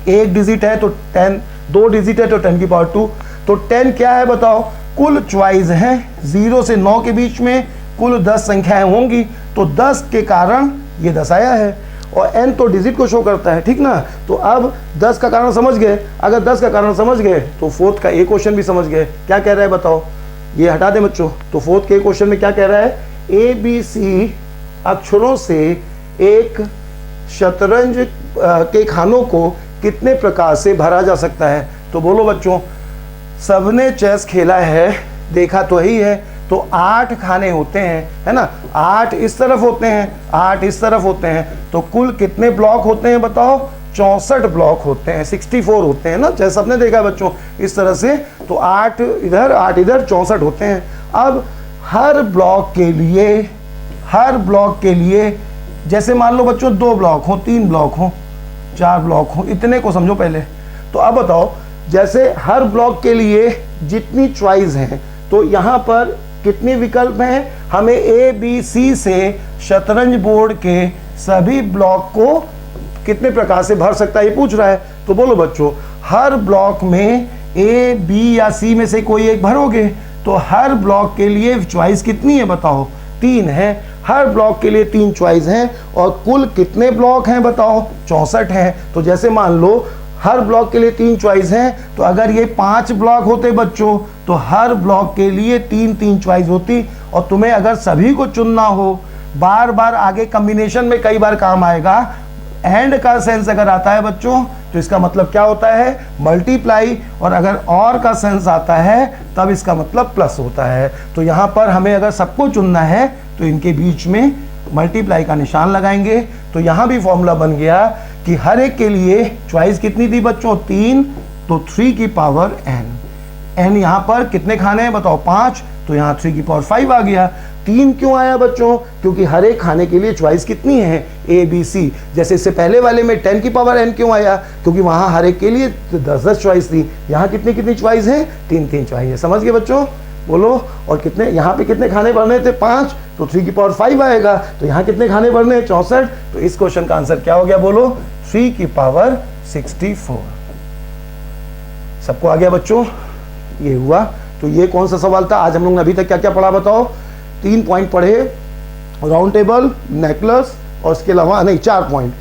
1 डिजिट है तो 10, 2 डिजिट है तो 10⁻2, तो 10 क्या है बताओ, कुल चॉइस है 0 से 9 के बीच में कुल 10 संख्याएं होंगी, तो 10 के कारण ये 10 आया है, और n तो डिजिट को शो करता है, ठीक ना। तो अब 10 का कारण समझ गए, अगर 10 का कारण समझ गए तो फोर्थ का ए क्वेश्चन भी समझ गए। क्या कह रहा है बताओ, ये हटा दे बच्चों। तो फोर्थ के क्वेश्चन में क्या कह रहा है, ABC अक्षरों से एक शतरंज के खानों को कितने प्रकार से भरा जा सकता है। तो बोलो बच्चों, सबने चेस खेला है, देखा तो ही है, तो 8 खाने होते हैं, है ना। 8 इस तरफ होते हैं, 8 इस तरफ होते हैं, तो कुल कितने ब्लॉक होते हैं बताओ, 64 ब्लॉक होते हैं, 64 होते हैं ना। चेस सबने देखा बच्चों इस तरह से, तो 8 इधर 8 इधर 64 होते हैं। अब हर ब्लॉक के लिए जैसे मान लो बच्चों 2 ब्लॉक हो, 3 ब्लॉक हो, 4 ब्लॉक हो, इतने को समझो पहले। तो अब बताओ जैसे हर ब्लॉक के लिए जितनी चॉइस है, तो यहाँ पर कितने विकल्प हैं, हमें ABC से शतरंज बोर्ड के सभी ब्लॉक को कितने प्रकार से भर सकता है ये पूछ रहा है। तो बोलो बच्चों, हर ब्लॉक में A, B या C में से कोई एक भरोगे, तो हर ब्लॉक के लिए चॉइस कितनी है बताओ, 3 है। हर ब्लॉक के लिए 3 चॉइस हैं, और कुल कितने ब्लॉक हैं बताओ, 64 हैं। तो जैसे मान लो हर ब्लॉक के लिए 3 चॉइस हैं, तो अगर ये 5 ब्लॉक होते बच्चों, तो हर ब्लॉक के लिए 3 चॉइस होती, और तुम्हें अगर सभी को चुनना हो, बार बार आगे कॉम्बिनेशन में कई बार काम आएगा, एंड का सेंस अगर आता है बच्चों, तो इसका मतलब क्या होता है, मल्टीप्लाई, और अगर और का सेंस आता है तब इसका मतलब प्लस होता है। तो यहाँ पर हमें अगर सबको चुनना है तो इनके बीच में मल्टीप्लाई का निशान लगाएंगे। तो यहाँ भी फॉर्मूला बन गया कि हर एक के लिए चॉइस कितनी थी बच्चों, 3, तो 3⁵n। n यहाँ पर कितने खाने हैं बताओ, 5, तो यहाँ 3⁵5 आ गया। 3 क्यों आया बच्चों, क्योंकि हर एक खाने के लिए चॉइस कितनी है, ABC। जैसे इससे पहले वाले में 10⁻n क्यों आया, क्योंकि वहाँ हर एक के लिए 10 चॉइस थी, यहाँ कितनी चॉइस है, 3 चॉइस है। समझ गए बच्चों, बोलो। और कितने यहाँ पे कितने खाने भरने थे, 5, तो 3⁵5 आएगा, तो यहाँ कितने खाने भरने हैं, 64। तो इस क्वेश्चन का आंसर क्या हो गया बोलो, 3⁻64। सबको आ गया बच्चों, ये हुआ। तो ये कौन सा सवाल था, आज हम लोग ने अभी तक क्या क्या पढ़ा बताओ, 3 पॉइंट पढ़े, राउंड टेबल, नेकलेस, और उसके अलावा नहीं 4 पॉइंट,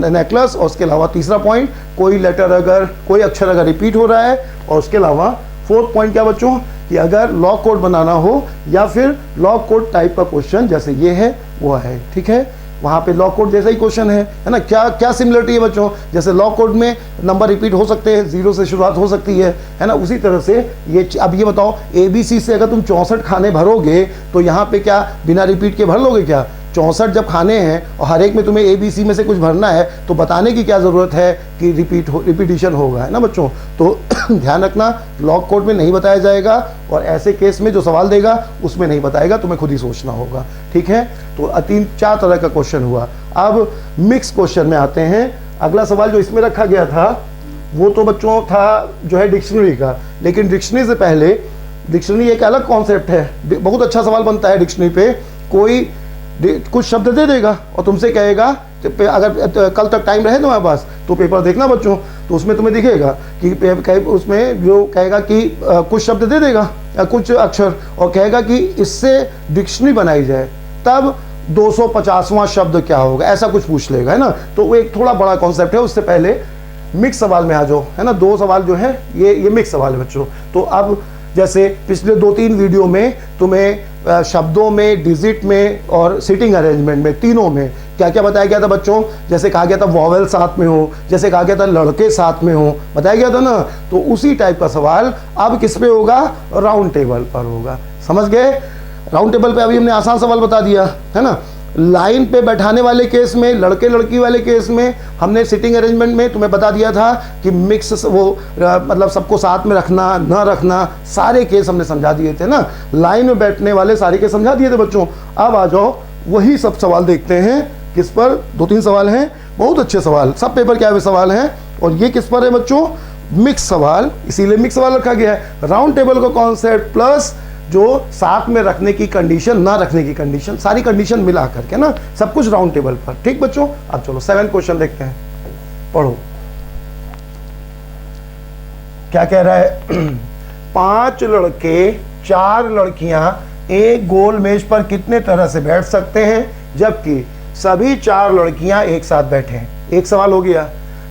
नेकलेस, और उसके अलावा तीसरा पॉइंट कोई लेटर अगर कोई अक्षर अगर रिपीट हो रहा है, और उसके अलावा 4th पॉइंट क्या बच्चों, कि अगर लॉग कोड बनाना हो या फिर लॉग कोड टाइप का क्वेश्चन जैसे ये है वो है, ठीक है। वहाँ पे लॉग कोड जैसा ही क्वेश्चन है ना। क्या क्या सिमिलरिटी है बच्चों, जैसे लॉग कोड में नंबर रिपीट हो सकते हैं, 0 से शुरुआत हो सकती है ना, उसी तरह से ये। अब ये बताओ ABC से अगर तुम 64 खाने भरोगे, तो यहाँ पे क्या बिना रिपीट के भर लोगे क्या, 64 जब खाने हैं और हर एक में तुम्हें ABC में से कुछ भरना है, तो बताने की क्या ज़रूरत है कि रिपीटिशन होगा, है ना बच्चों। तो ध्यान रखना, लॉग कोड में नहीं बताया जाएगा, और ऐसे केस में जो सवाल देगा उसमें नहीं बताएगा, तुम्हें खुद ही सोचना होगा, ठीक है। तो 4 तरह का क्वेश्चन हुआ। अब मिक्स क्वेश्चन में आते हैं। अगला सवाल जो इसमें रखा गया था वो तो बच्चों था जो है डिक्शनरी का, लेकिन डिक्शनरी से पहले, डिक्शनरी एक अलग कॉन्सेप्ट है। बहुत अच्छा सवाल बनता है डिक्शनरी पे, कोई कुछ शब्द दे देगा और तुमसे कहेगा, अगर कल तक टाइम रहे तुम्हारे पास तो पेपर देखना बच्चों, तो उसमें तुम्हें दिखेगा कि उसमें जो कहेगा कि कुछ शब्द दे देगा या कुछ अक्षर, और कहेगा कि इससे डिक्शनरी बनाई जाए, तब 250वां शब्द क्या होगा, ऐसा कुछ पूछ लेगा, है ना। तो वो एक थोड़ा बड़ा कॉन्सेप्ट है। उससे पहले मिक्स सवाल में आ जाओ, है ना। 2 सवाल जो है ये मिक्स सवाल है बच्चों। तो अब जैसे पिछले 2-3 वीडियो में तुम्हें शब्दों में, डिजिट में और सिटिंग अरेंजमेंट में, तीनों में क्या क्या बताया गया था बच्चों। जैसे कहा गया था वॉवेल साथ में हो, जैसे कहा गया था लड़के साथ में हो, बताया गया था ना। तो उसी टाइप का सवाल अब किस पे होगा, राउंड टेबल पर होगा। समझ गए। राउंड टेबल पे अभी हमने आसान सवाल बता दिया है ना। लाइन पे बैठाने वाले केस में, लड़के लड़की वाले केस में हमने सिटिंग अरेंजमेंट में तुम्हें बता दिया था कि मिक्स वो मतलब सबको साथ में रखना न रखना, सारे केस हमने समझा दिए थे ना। लाइन में बैठने वाले सारे केस समझा दिए थे बच्चों। अब आ जाओ वही सब सवाल देखते हैं किस पर। 2-3 सवाल हैं, बहुत अच्छे सवाल, सब पेपर के आए हुए सवाल हैं। और ये किस पर है बच्चों, मिक्स सवाल, इसीलिए मिक्स सवाल रखा गया है। राउंड टेबल का कॉन्सेप्ट प्लस जो साथ में रखने की कंडीशन, ना रखने की कंडीशन, सारी कंडीशन मिला करके ना, सब कुछ राउंड टेबल पर। ठीक बच्चों। अब चलो 7 क्वेश्चन देखते हैं, पढ़ो क्या कह रहा है। 5 लड़के 4 लड़कियां एक गोल मेज पर कितने तरह से बैठ सकते हैं जबकि सभी 4 लड़कियां एक साथ बैठे। एक सवाल हो गया,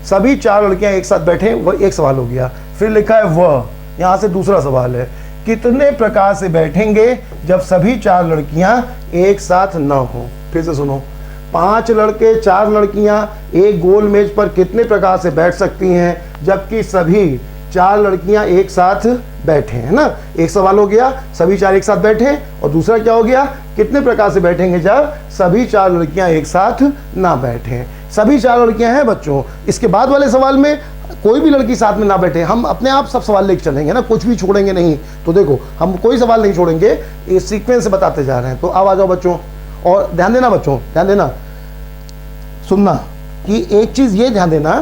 सभी 4 लड़कियां एक साथ बैठे, वह एक सवाल हो गया। फिर लिखा है वह, यहां से दूसरा सवाल है, कितने प्रकार से बैठेंगे जब सभी 4 लड़कियां एक साथ न हो। फिर से सुनो, 5 लड़के 4 लड़कियां एक गोल मेज पर कितने प्रकार से बैठ सकती हैं जबकि सभी 4 लड़कियां एक साथ बैठे, है ना। एक सवाल हो गया, सभी 4 एक साथ बैठे, और दूसरा क्या हो गया, कितने प्रकार से बैठेंगे जब सभी 4 लड़कियां एक साथ ना बैठे। सभी 4 लड़कियां हैं बच्चों। इसके बाद वाले सवाल में कोई भी लड़की साथ में ना बैठे, हम अपने आप सब सवाल लेके चलेंगे ना, कुछ भी छोड़ेंगे नहीं। तो देखो हम कोई सवाल नहीं छोड़ेंगे, ये सीक्वेंस से बताते जा रहे हैं। तो अब आ जाओ बच्चों, और ध्यान देना बच्चों, ध्यान देना, सुनना कि एक चीज ये ध्यान देना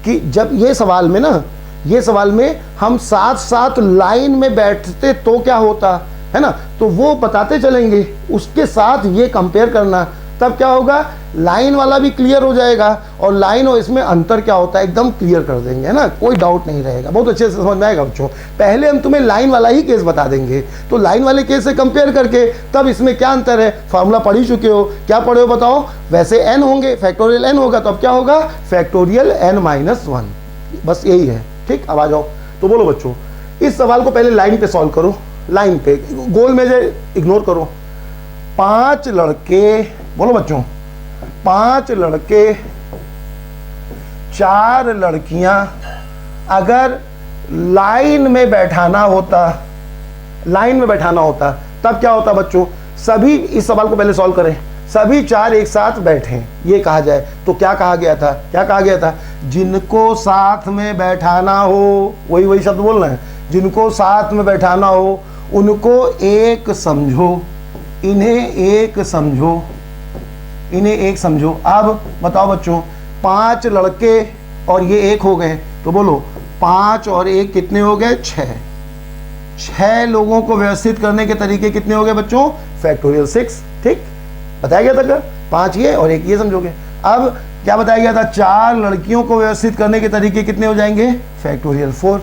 कि जब ये सवाल में ना, ये सवाल में हम साथ साथ लाइन में बैठते तो क्या होता है ना, तो वो बताते चलेंगे, उसके साथ ये कंपेयर करना, तब क्या होगा, लाइन वाला भी क्लियर हो जाएगा और लाइन और इसमें अंतर क्या होता है एकदम क्लियर कर देंगे, है ना, कोई डाउट नहीं रहेगा। बहुत अच्छे से समझ में आएगा बच्चों। पहले हम तुम्हें लाइन वाला ही केस बता देंगे, तो लाइन वाले केस से कंपेयर करके तब इसमें क्या अंतर है, फार्मूला पढ़ ही चुके हो, क्या पढ़े हो बताओ। वैसे n होंगे, फैक्टोरियल n होगा, तो अब क्या होगा, फैक्टोरियल n-1, बस यही है। ठीक, अब आ जाओ, तो बोलो बच्चों, इस सवाल को पहले लाइन पे सॉल्व करो, लाइन पे, गोल में जो इग्नोर करो। 5 लड़के, बोलो बच्चों, 5 लड़के 4 लड़कियां अगर लाइन में बैठाना होता, लाइन में बैठाना होता, तब क्या होता बच्चों, सभी, इस सवाल को पहले सॉल्व करें, सभी 4 एक साथ बैठे, ये कहा जाए तो क्या कहा गया था, क्या कहा गया था, जिनको साथ में बैठाना हो, वही शब्द बोलना है, जिनको साथ में बैठाना हो उनको एक समझो, इन्हें एक समझो, इन्हें एक समझो। अब बताओ बच्चों, 5 लड़के और ये एक हो गए, तो बोलो 5 और 1 कितने हो गए, 6। 6 लोगों को व्यवस्थित करने के तरीके कितने हो गए बच्चों, फैक्टोरियल 6। ठीक, बताया गया था क्या, 5 ये और 1 ये समझोगे। अब क्या बताया गया था, 4 लड़कियों को व्यवस्थित करने के तरीके कितने हो जाएंगे, फैक्टोरियल 4।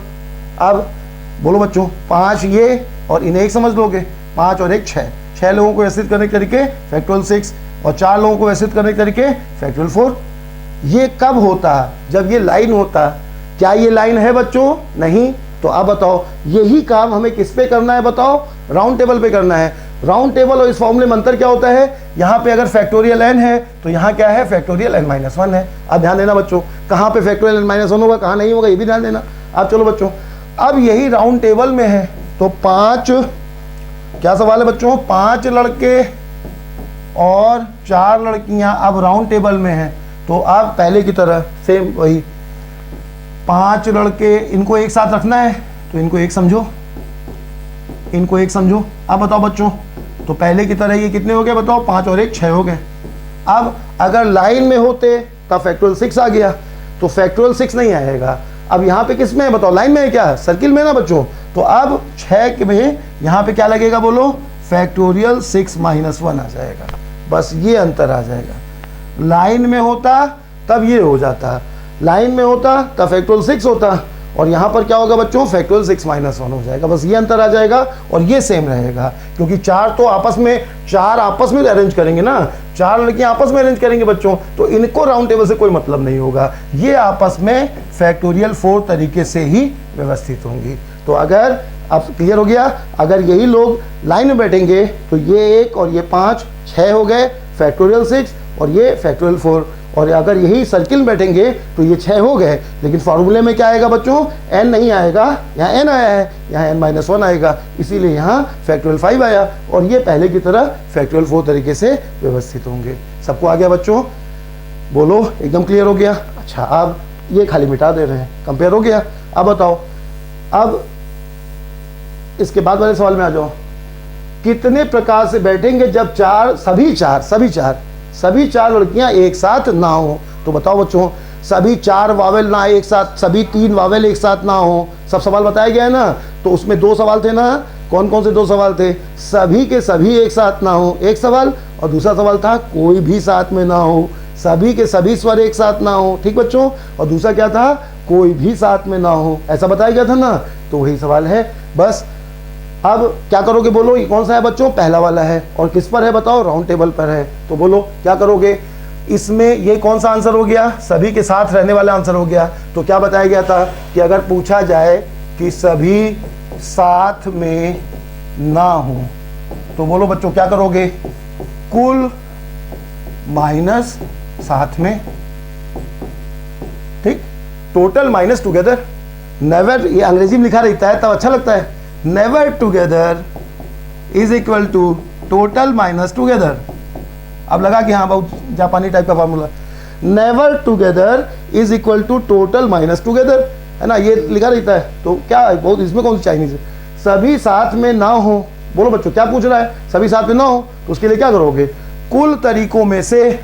अब बोलो बच्चों, 5 ये और इन्हें 1 समझ लोगे, 5 और 1 6। 6 लोगों को व्यवस्थित करने के तरीके फैक्टोरियल 6 और 4 लोगों को व्यवस्थित करने के तरीके फैक्टोरियल 4। ये कब होता, जब ये लाइन होता। क्या ये लाइन है बच्चों, नहीं। तो अब बताओ, यही काम हमें किस पे करना है बताओ, राउंड टेबल पे करना है। राउंड टेबल और इस फॉर्मूले में अंतर क्या होता है, यहाँ पे अगर फैक्टोरियल n है तो यहाँ क्या है, फैक्टोरियल n-1 है। अब ध्यान देना बच्चों, कहाँ पे फैक्टोरियल n-1 होगा, कहाँ नहीं होगा, ये भी ध्यान देना। अब चलो बच्चों, अब यही राउंड टेबल में है, तो 5, क्या सवाल है बच्चों, 5 लड़के और 4 लड़कियां अब राउंड टेबल में हैं, तो अब पहले की तरह सेम वही, 5 लड़के, इनको एक साथ रखना है तो इनको एक समझो, इनको एक समझो। अब बताओ बच्चों, तो पहले की तरह ये कितने हो गए बताओ, 5 और 1 6 हो गए। अब अगर लाइन में होते तब फैक्टोरियल 6 आ गया, तो फैक्टोरियल 6 नहीं आएगा। अब यहाँ पे किस में है बताओ, लाइन में है क्या, सर्किल में ना बच्चों, तो अब 6 में यहाँ पे क्या लगेगा बोलो, फैक्टोरियल 6-1 आ जाएगा। बस ये अंतर आ जाएगा। लाइन में होता तब ये हो जाता, लाइन में होता तब फैक्टोरियल 6 होता, और यहाँ पर क्या होगा बच्चों, फैक्टोरियल 6-1 हो जाएगा। बस ये अंतर आ जाएगा और ये सेम रहेगा, क्योंकि 4 तो आपस में अरेंज करेंगे ना, 4 लड़कियां आपस में अरेंज करेंगे बच्चों, तो इनको राउंड टेबल से कोई मतलब नहीं होगा, ये आपस में फैक्टोरियल 4 तरीके से ही व्यवस्थित होंगी। तो अगर अब क्लियर हो गया। अगर यही लोग लाइन में बैठेंगे तो ये 1 और ये 5 6 हो गए, फैक्टोरियल 6 और ये फैक्टोरियल 4। और अगर यही सर्किल में बैठेंगे तो ये 6 हो गए, लेकिन फॉर्मूले में क्या आएगा बच्चों, n नहीं आएगा, यहाँ n आया है, यहाँ n-1 आएगा, इसीलिए यहाँ फैक्टोरियल 5 आया। और ये पहले की तरह फैक्टोरियल 4 तरीके से व्यवस्थित होंगे। सबको आ गया बच्चों? बोलो, एकदम क्लियर हो गया? अच्छा, अब ये खाली मिटा दे रहे हैं, कंपेयर हो गया। अब बताओ, अब इसके बाद वाले सवाल में आ जाओ। कितने प्रकार से बैठेंगे जब सभी चार लड़कियां एक साथ ना हो? तो बताओ बच्चों, सभी 4 वावेल ना एक साथ, सभी 3 वावेल एक साथ ना हो। सब सवाल बताया गया है ना? तो उसमें 2 सवाल थे ना, कौन कौन से 2 सवाल थे? सभी के सभी एक साथ ना हो, एक सवाल, और दूसरा सवाल था कोई भी साथ में ना हो, सभी के सभी स्वर एक साथ ना हो। ठीक बच्चों? और दूसरा क्या था? कोई भी साथ में ना हो, ऐसा बताया गया था ना? तो वही सवाल है बस। अब क्या करोगे बोलो, ये कौन सा है बच्चों? पहला वाला है। और किस पर है बताओ? राउंड टेबल पर है। तो बोलो क्या करोगे इसमें? ये कौन सा आंसर हो गया? सभी के साथ रहने वाला आंसर हो गया। तो क्या बताया गया था कि अगर पूछा जाए कि सभी साथ में ना हो, तो बोलो बच्चों क्या करोगे? कुल माइनस साथ में, ठीक, टोटल माइनस टुगेदर। नेवर, ये अंग्रेजी में लिखा रहता है तब अच्छा लगता है। Never together is equal to total minus together. अब लगा कि हाँ बहुत जापानी टाइप का formula. Never together is equal to total minus together, है ना? ये लिखा रहता है। तो क्या है बहुत, इसमें कौन सी चाइनीज है? सभी साथ में ना हो। बोलो बच्चों क्या पूछ रहा है? सभी साथ में ना हो, तो उसके लिए क्या करोगे? कुल तरीकों में से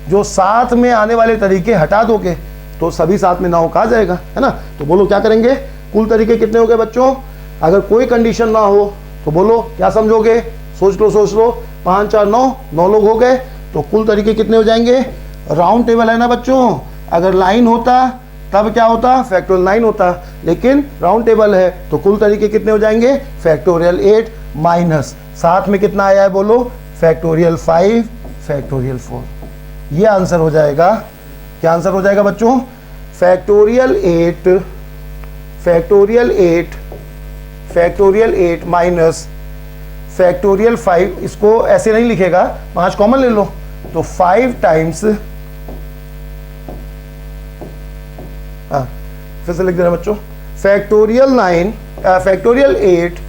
जो साथ में आने वाले तरीके हटा दोगे तो सभी साथ में ना हो कहा जाएगा, है ना? तो बोलो क्या करेंगे? कुल तरीके कितने हो गए बच्चों? अगर कोई कंडीशन ना हो तो बोलो क्या समझोगे? सोच लो। 5 4 9 लोग हो गए, तो कुल तरीके कितने हो जाएंगे? राउंड टेबल है ना बच्चों? अगर लाइन होता तब क्या होता? फैक्टोरियल 9 होता, लेकिन राउंड टेबल है तो कुल तरीके कितने हो जाएंगे? फैक्टोरियल 8 माइनस साथ में कितना आया है बोलो? Factorial 5 factorial 4। ये आंसर हो जाएगा। क्या आंसर हो जाएगा बच्चों? Factorial 8 minus factorial 5। इसको ऐसे नहीं लिखेगा, 5 कॉमन ले लो, तो 5 टाइम्स, फिर से लिख देना बच्चों, फैक्टोरियल 8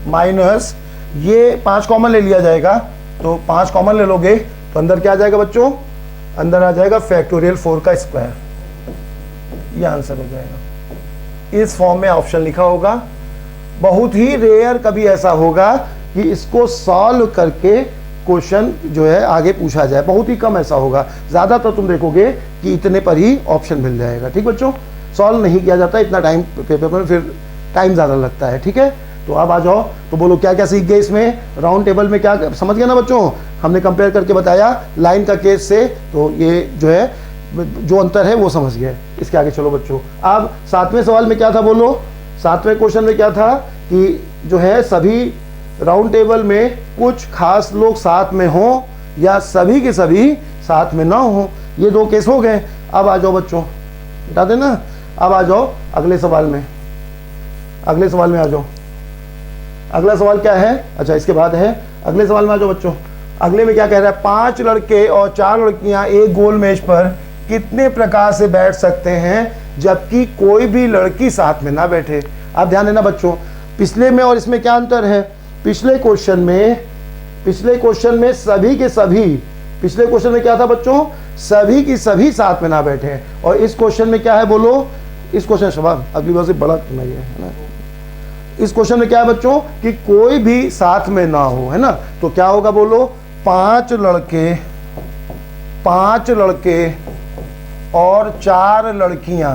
माइनस ये 5 कॉमन ले लिया जाएगा, तो 5 कॉमन ले लोगे तो अंदर क्या आ जाएगा बच्चों? अंदर आ जाएगा फैक्टोरियल 4 का स्क्वायर। ये आंसर हो जाएगा। इस फॉर्म में ऑप्शन लिखा होगा। बहुत ही रेयर कभी ऐसा होगा कि इसको सॉल्व करके क्वेश्चन जो है आगे पूछा जाए, बहुत ही कम ऐसा होगा। ज़्यादातर तुम देखोगे कि इतने पर ही ऑप्शन मिल जाएगा। ठीक बच्चों? सॉल्व नहीं किया जाता इतना टाइम पेपर में, फिर टाइम ज़्यादा लगता है। ठीक है? तो अब आ जाओ, तो बोलो क्या क्या सीख गए इसमें? राउंड टेबल में क्या समझ गए ना बच्चों? हमने कंपेयर करके बताया लाइन का केस से, तो ये जो है जो अंतर है वो समझ गए। इसके आगे चलो बच्चों। अब 7वें सवाल में क्या था बोलो? 7वें क्वेश्चन में क्या था कि जो है सभी राउंड टेबल में कुछ खास लोग साथ में हो या सभी के सभी साथ में ना हो। ये 2 केस हो गए। अब आ जाओ बच्चों, बता देना। अब आ जाओ अगले सवाल में। अगले सवाल में आ जाओ। अगला सवाल क्या है? अच्छा इसके बाद है, अगले सवाल में आ जाओ बच्चों। अगले में क्या कह रहा है? 5 लड़के और 4 लड़कियां एक गोल मेज पर कितने प्रकार से बैठ सकते हैं जबकि कोई भी लड़की साथ में ना बैठे? आप ध्यान देना बच्चों, पिछले में और इसमें क्या अंतर है? पिछले क्वेश्चन में सभी के सभी, पिछले क्वेश्चन में क्या था बच्चों? सभी की सभी साथ में ना बैठे। और इस क्वेश्चन में क्या है बोलो? इस क्वेश्चन सवाल अगली बार से बड़ा करना है ना। इस क्वेश्चन में क्या है बच्चों? कि कोई भी साथ में ना हो, है ना? तो क्या होगा बोलो? 5 लड़के और 4 लड़कियां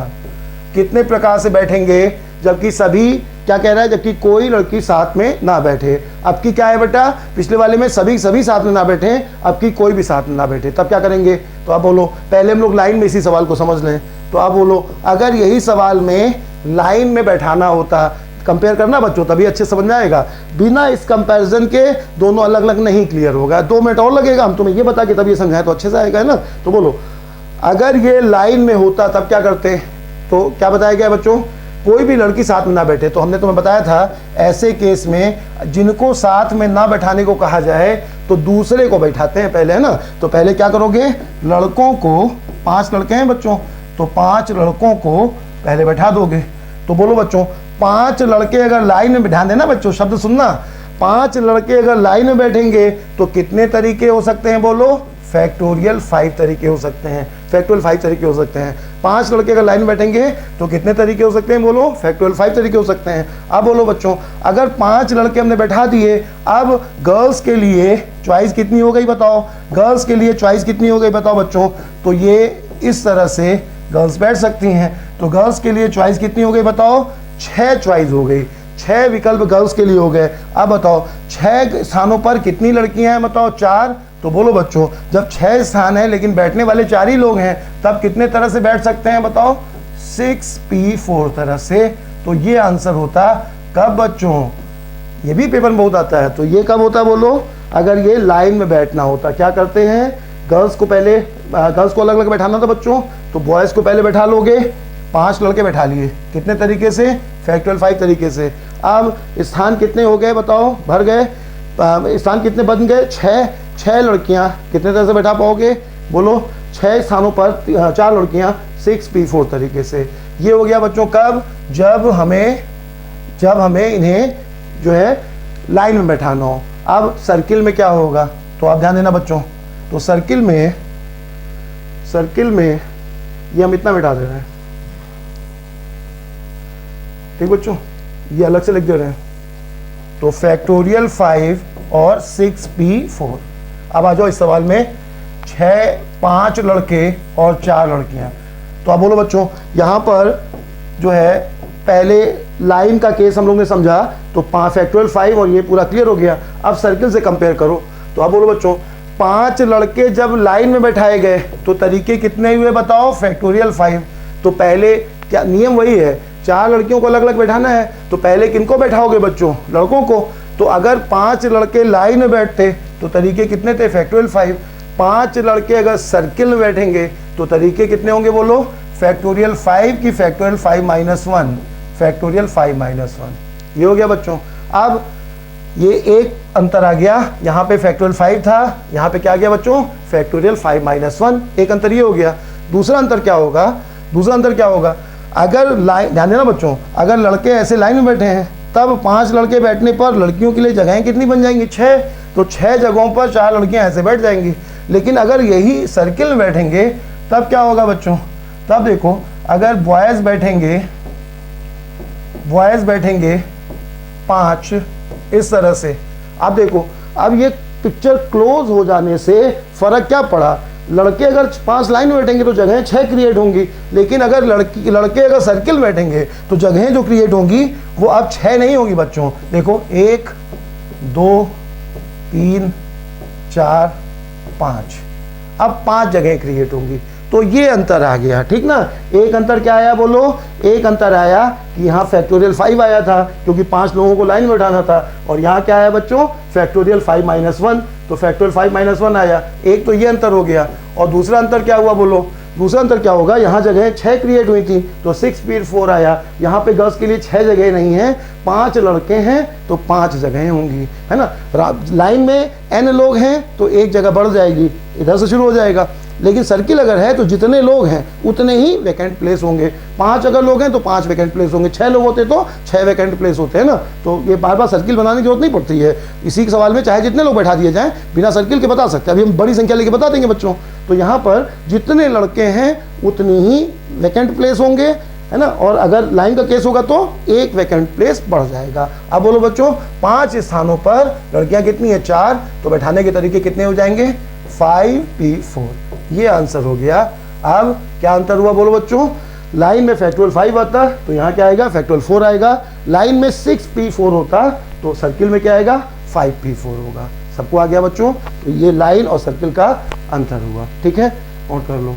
कितने प्रकार से बैठेंगे जबकि सभी, क्या कह रहा है? जबकि कोई लड़की साथ में ना बैठे। अब की क्या है बेटा? पिछले वाले में सभी साथ में ना बैठे, अब की कोई भी साथ में ना बैठे। तब क्या करेंगे? तो आप बोलो, पहले हम लोग लाइन में इसी सवाल को समझ लें। तो आप बोलो, अगर यही सवाल में लाइन में बैठाना होता, कंपेयर करना बच्चों, तभी अच्छे समझ में आएगा। बिना इस कंपैरिजन के दोनों अलग अलग नहीं क्लियर होगा। 2 मिनट और लगेगा, हम तुम्हें ये बता के तब ये समझाएं तो अच्छे से आएगा, है ना? तो बोलो, अगर ये लाइन में होता तब क्या करते? तो क्या बताया गया बच्चों? कोई भी लड़की साथ में ना बैठे। तो हमने तुम्हें बताया था ऐसे केस में जिनको साथ में ना बैठाने को कहा जाए तो दूसरे को बैठाते हैं पहले, है ना। तो पहले क्या करोगे, लड़कों को, 5 लड़के हैं बच्चों, तो 5 लड़कों को पहले बैठा दोगे। तो बोलो बच्चों, 5 लड़के अगर लाइन में बैठा देना बच्चों, शब्द सुनना, 5 लड़के अगर लाइन में बैठेंगे तो कितने तरीके हो सकते हैं, बोलो, फैक्टोरियल 5 तरीके हो सकते हैं। फैक्टोरियल 5 तरीके हो सकते हैं। 5 लड़के अगर लाइन में बैठेंगे तो कितने तरीके हो सकते हैं, बोलो, फैक्टोरियल 5 तरीके हो सकते हैं। अब बोलो बच्चों, अगर 5 लड़के हमने बैठा दिए, अब गर्ल्स के लिए चॉइस कितनी हो गई बताओ, गर्ल्स के लिए चॉइस कितनी हो गई बताओ बच्चों। तो ये इस तरह से गर्ल्स बैठ सकती हैं। तो गर्ल्स के लिए चॉइस कितनी हो गई बताओ, 6 चॉइस हो गई, 6 विकल्प गर्ल्स के लिए हो गए। अब बताओ 6 स्थानों पर कितनी लड़कियां हैं बताओ, 4। तो बोलो बच्चों, जब 6 स्थान है लेकिन बैठने वाले 4 ही लोग हैं, तब कितने तरह से बैठ सकते हैं बताओ, 6p4 तरह से। तो ये आंसर होता कब बच्चों, ये भी पेपर में बहुत आता है। तो ये कब होता बोलो, अगर ये लाइन में बैठना होता। क्या करते हैं, गर्ल्स को पहले, गर्ल्स को अलग अलग बैठाना था बच्चों, तो बॉयज़ को पहले बैठा लोगे, 5 लड़के बैठा लिए, कितने तरीके से, फैक्टोरियल 5 तरीके से। अब स्थान कितने हो गए बताओ, भर गए, स्थान कितने बन गए, 6 लड़कियां कितने तरह से बैठा पाओगे, बोलो, 6 स्थानों पर 4 लड़कियां, 6p4 तरीके से। ये हो गया बच्चों कब, जब हमें इन्हें जो है लाइन में बैठाना हो। अब सर्किल में क्या होगा, तो आप ध्यान देना बच्चों। तो सर्किल में ये हम इतना बैठा दे रहे हैं, ठीक बच्चों, ये अलग से लिख दे रहे हैं। तो फैक्टोरियल 5 और 6p4। अब आ जाओ इस सवाल में, 5 लड़के और 4 लड़कियां। तो अब बोलो बच्चों, यहाँ पर जो है पहले लाइन का केस हम लोग ने समझा, तो फैक्टोरियल 5 और ये पूरा क्लियर हो गया। अब सर्किल से कंपेयर करो। तो अब बोलो बच्चों, 5 लड़के जब लाइन में बैठाए गए तो तरीके कितने हुए बताओ, फैक्टोरियल 5। तो पहले क्या नियम वही है, 4 लड़कियों को अलग अलग बैठाना है, तो पहले किनको बैठाओगे बच्चों, लड़कों को। तो अगर 5 लड़के लाइन में बैठते तो तरीके कितने थे, फैक्टोरियल 5। 5 लड़के अगर सर्किल में बैठेंगे तो तरीके कितने होंगे बोलो, फैक्टोरियल 5 की फैक्टोरियल 5-1, फैक्टोरियल 5-1। ये हो गया बच्चों। अब ये एक अंतर आ गया, यहाँ पे फैक्टोरियल 5 था, यहाँ पे क्या आ गया बच्चों, फैक्टोरियल 5-1। एक अंतर ये हो गया। दूसरा अंतर क्या होगा, अगर लाइन, ध्यान देना बच्चों, अगर लड़के ऐसे लाइन में बैठे हैं तब 5 लड़के बैठने पर लड़कियों के लिए जगहें कितनी बन जाएंगी, 6। तो 6 जगहों पर 4 लड़कियां ऐसे बैठ जाएंगी। लेकिन अगर यही सर्किल में बैठेंगे तब क्या होगा बच्चों, तब देखो, अगर बॉयज़ बैठेंगे 5 इस तरह से। अब देखो, अब ये पिक्चर क्लोज हो जाने से फर्क क्या पड़ा, लड़के अगर 5 लाइन में बैठेंगे तो जगहें 6 क्रिएट होंगी, लेकिन अगर लड़के अगर सर्किल में बैठेंगे तो जगहें जो क्रिएट होंगी वो अब 6 नहीं होंगी बच्चों। देखो 1 2 3 4 5, अब 5 जगहें क्रिएट होंगी। तो ये अंतर आ गया, ठीक ना। एक अंतर क्या आया बोलो, एक अंतर आया कि यहाँ फैक्टोरियल 5 आया था क्योंकि 5 लोगों को लाइन में बैठाना था, और यहाँ क्या आया बच्चों, फैक्टोरियल 5-1। तो फैक्टोरियल 5-1 आया। एक तो ये अंतर हो गया। और दूसरा अंतर क्या हुआ बोलो, दूसरा अंतर क्या होगा, यहाँ जगह 6 क्रिएट हुई थी तो 6p4 आया। यहाँ पे गर्ल्स के लिए 6 जगह नहीं है, 5 लड़के हैं तो 5 जगहें होंगी, है ना। लाइन में n लोग हैं तो एक जगह बढ़ जाएगी, इधर से शुरू हो जाएगा। लेकिन सर्किल अगर है तो जितने लोग हैं उतने ही वैकेंट प्लेस होंगे। 5 अगर लोग हैं तो 5 वैकेंट प्लेस होंगे, 6 लोग होते तो 6 वैकेंट प्लेस होते हैं ना। तो ये बार बार सर्किल बनाने की जरूरत नहीं पड़ती है। इसी के सवाल में चाहे जितने लोग बैठा दिए जाएं, बिना सर्किल के बता सकते हैं। अभी हम बड़ी संख्या लेके बता देंगे बच्चों। तो यहाँ पर जितने लड़के हैं उतनी ही वैकेंट प्लेस होंगे, है ना। और अगर लाइन का केस होगा तो एक वैकेंट प्लेस बढ़ जाएगा। अब बोलो बच्चों, 5 स्थानों पर लड़कियां कितनी है, 4। तो बैठाने के तरीके कितने हो जाएंगे, 5p4। ये आंसर हो गया। अब क्या अंतर हुआ बोलो बच्चों, लाइन में फैक्टोरियल 5 आता तो यहाँ क्या आएगा, फैक्टोरियल 4 आएगा। लाइन में 6p4 होता तो सर्किल में क्या आएगा, 5p4 होगा। सबको आ गया बच्चों। तो ये लाइन और सर्किल का अंतर हुआ, ठीक है। नोट कर लो,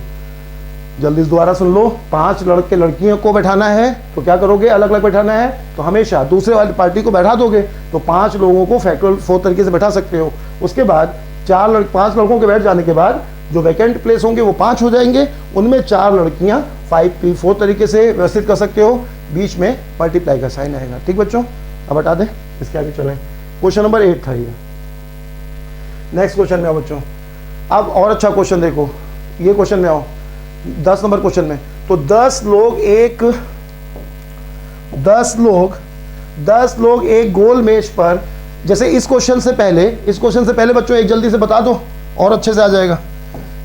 जल्दी से दोबारा सुन लो। 5 लड़के लड़कियों को बैठाना है तो क्या करोगे, अलग अलग बैठाना है तो हमेशा दूसरे वाली पार्टी को बैठा दोगे, तो 5 लोगों को फैक्टोरियल 4 तरीके से बैठा सकते हो। उसके बाद 5 लड़कों के बैठ जाने के बाद जो वैकेंट प्लेस होंगे वो 5 हो जाएंगे, उनमें 4 लड़कियां 5p4 तरीके से व्यवस्थित कर सकते हो। बीच में मल्टीप्लाई का साइन आएगा। ठीक बच्चों, अब हटा दें, इसके आगे चलें। क्वेश्चन नंबर 8 था ये। नेक्स्ट क्वेश्चन में आओ बच्चों। अब और अच्छा क्वेश्चन देखो, ये क्वेश्चन में आओ 10 नंबर क्वेश्चन में। तो 10 लोग एक गोल मेज पर, जैसे इस क्वेश्चन से पहले बच्चों एक जल्दी से बता दो और अच्छे से आ जाएगा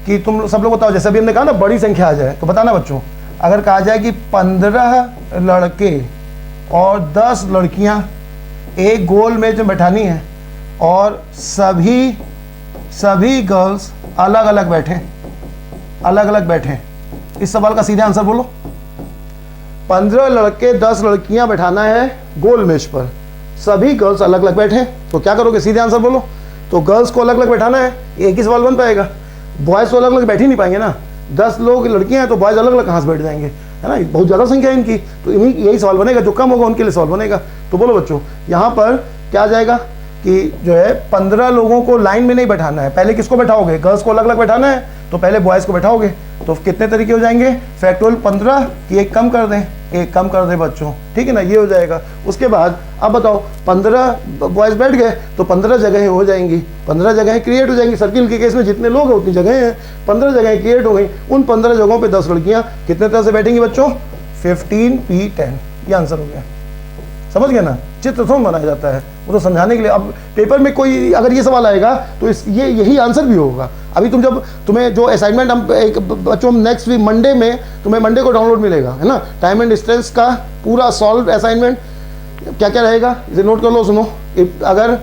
कि तुम सब लोग बताओ। जैसे अभी हमने कहा ना बड़ी संख्या आ जाए तो बताना बच्चों। अगर कहा जाए कि 15 लड़के और 10 लड़कियां एक गोल मेज में बैठानी है और सभी गर्ल्स अलग अलग बैठे, इस सवाल का सीधा आंसर बोलो। 15 लड़के 10 लड़कियां बैठाना है गोल मेज पर, सभी गर्ल्स अलग अलग बैठे, तो क्या करोगे? सीधे आंसर बोलो। तो गर्ल्स को अलग अलग बैठाना है, एक ही सवाल बन पाएगा। बॉयज़ तो अलग अलग बैठ ही नहीं पाएंगे ना, 10 लोग लड़कियां हैं तो बॉयज़ अलग अलग कहाँ से बैठ जाएंगे, है ना, बहुत ज़्यादा संख्या है इनकी, तो यही सवाल बनेगा। जो कम होगा उनके लिए सवाल बनेगा। तो बोलो बच्चों, यहाँ पर क्या आ जाएगा कि जो है 15 लोगों को लाइन में नहीं बैठाना है। पहले किसको बैठाओगे? गर्ल्स को अलग अलग बैठाना है तो पहले बॉयज़ को बैठाओगे। तो कितने तरीके हो जाएंगे? फैक्टोरियल 15 की एक कम कर दें बच्चों, ठीक है ना, ये हो जाएगा। उसके बाद अब बताओ 15 बॉयज़ बैठ गए तो 15 जगहें हो जाएंगी, 15 जगहें क्रिएट हो जाएंगी। सर्किल के केस में जितने लोग हैं उतनी जगहें हैं, 15 जगहें क्रिएट हो गई। उन 15 जगहों पे 10 लड़कियां कितने तरह से बैठेंगी बच्चों? 15p10, ये आंसर हो गया। समझ गए ना? चित्र थोड़ा बनाया जाता है, वो तो समझाने के लिए। अब पेपर में कोई अगर ये सवाल आएगा तो यही आंसर भी होगा। अभी तुम्हें जो असाइनमेंट हम एक बच्चों नेक्स्ट वीक मंडे को डाउनलोड मिलेगा, है ना, टाइम एंड डिस्टेंस का पूरा सॉल्व असाइनमेंट क्या क्या रहेगा इसे नोट कर लो, सुनो। अगर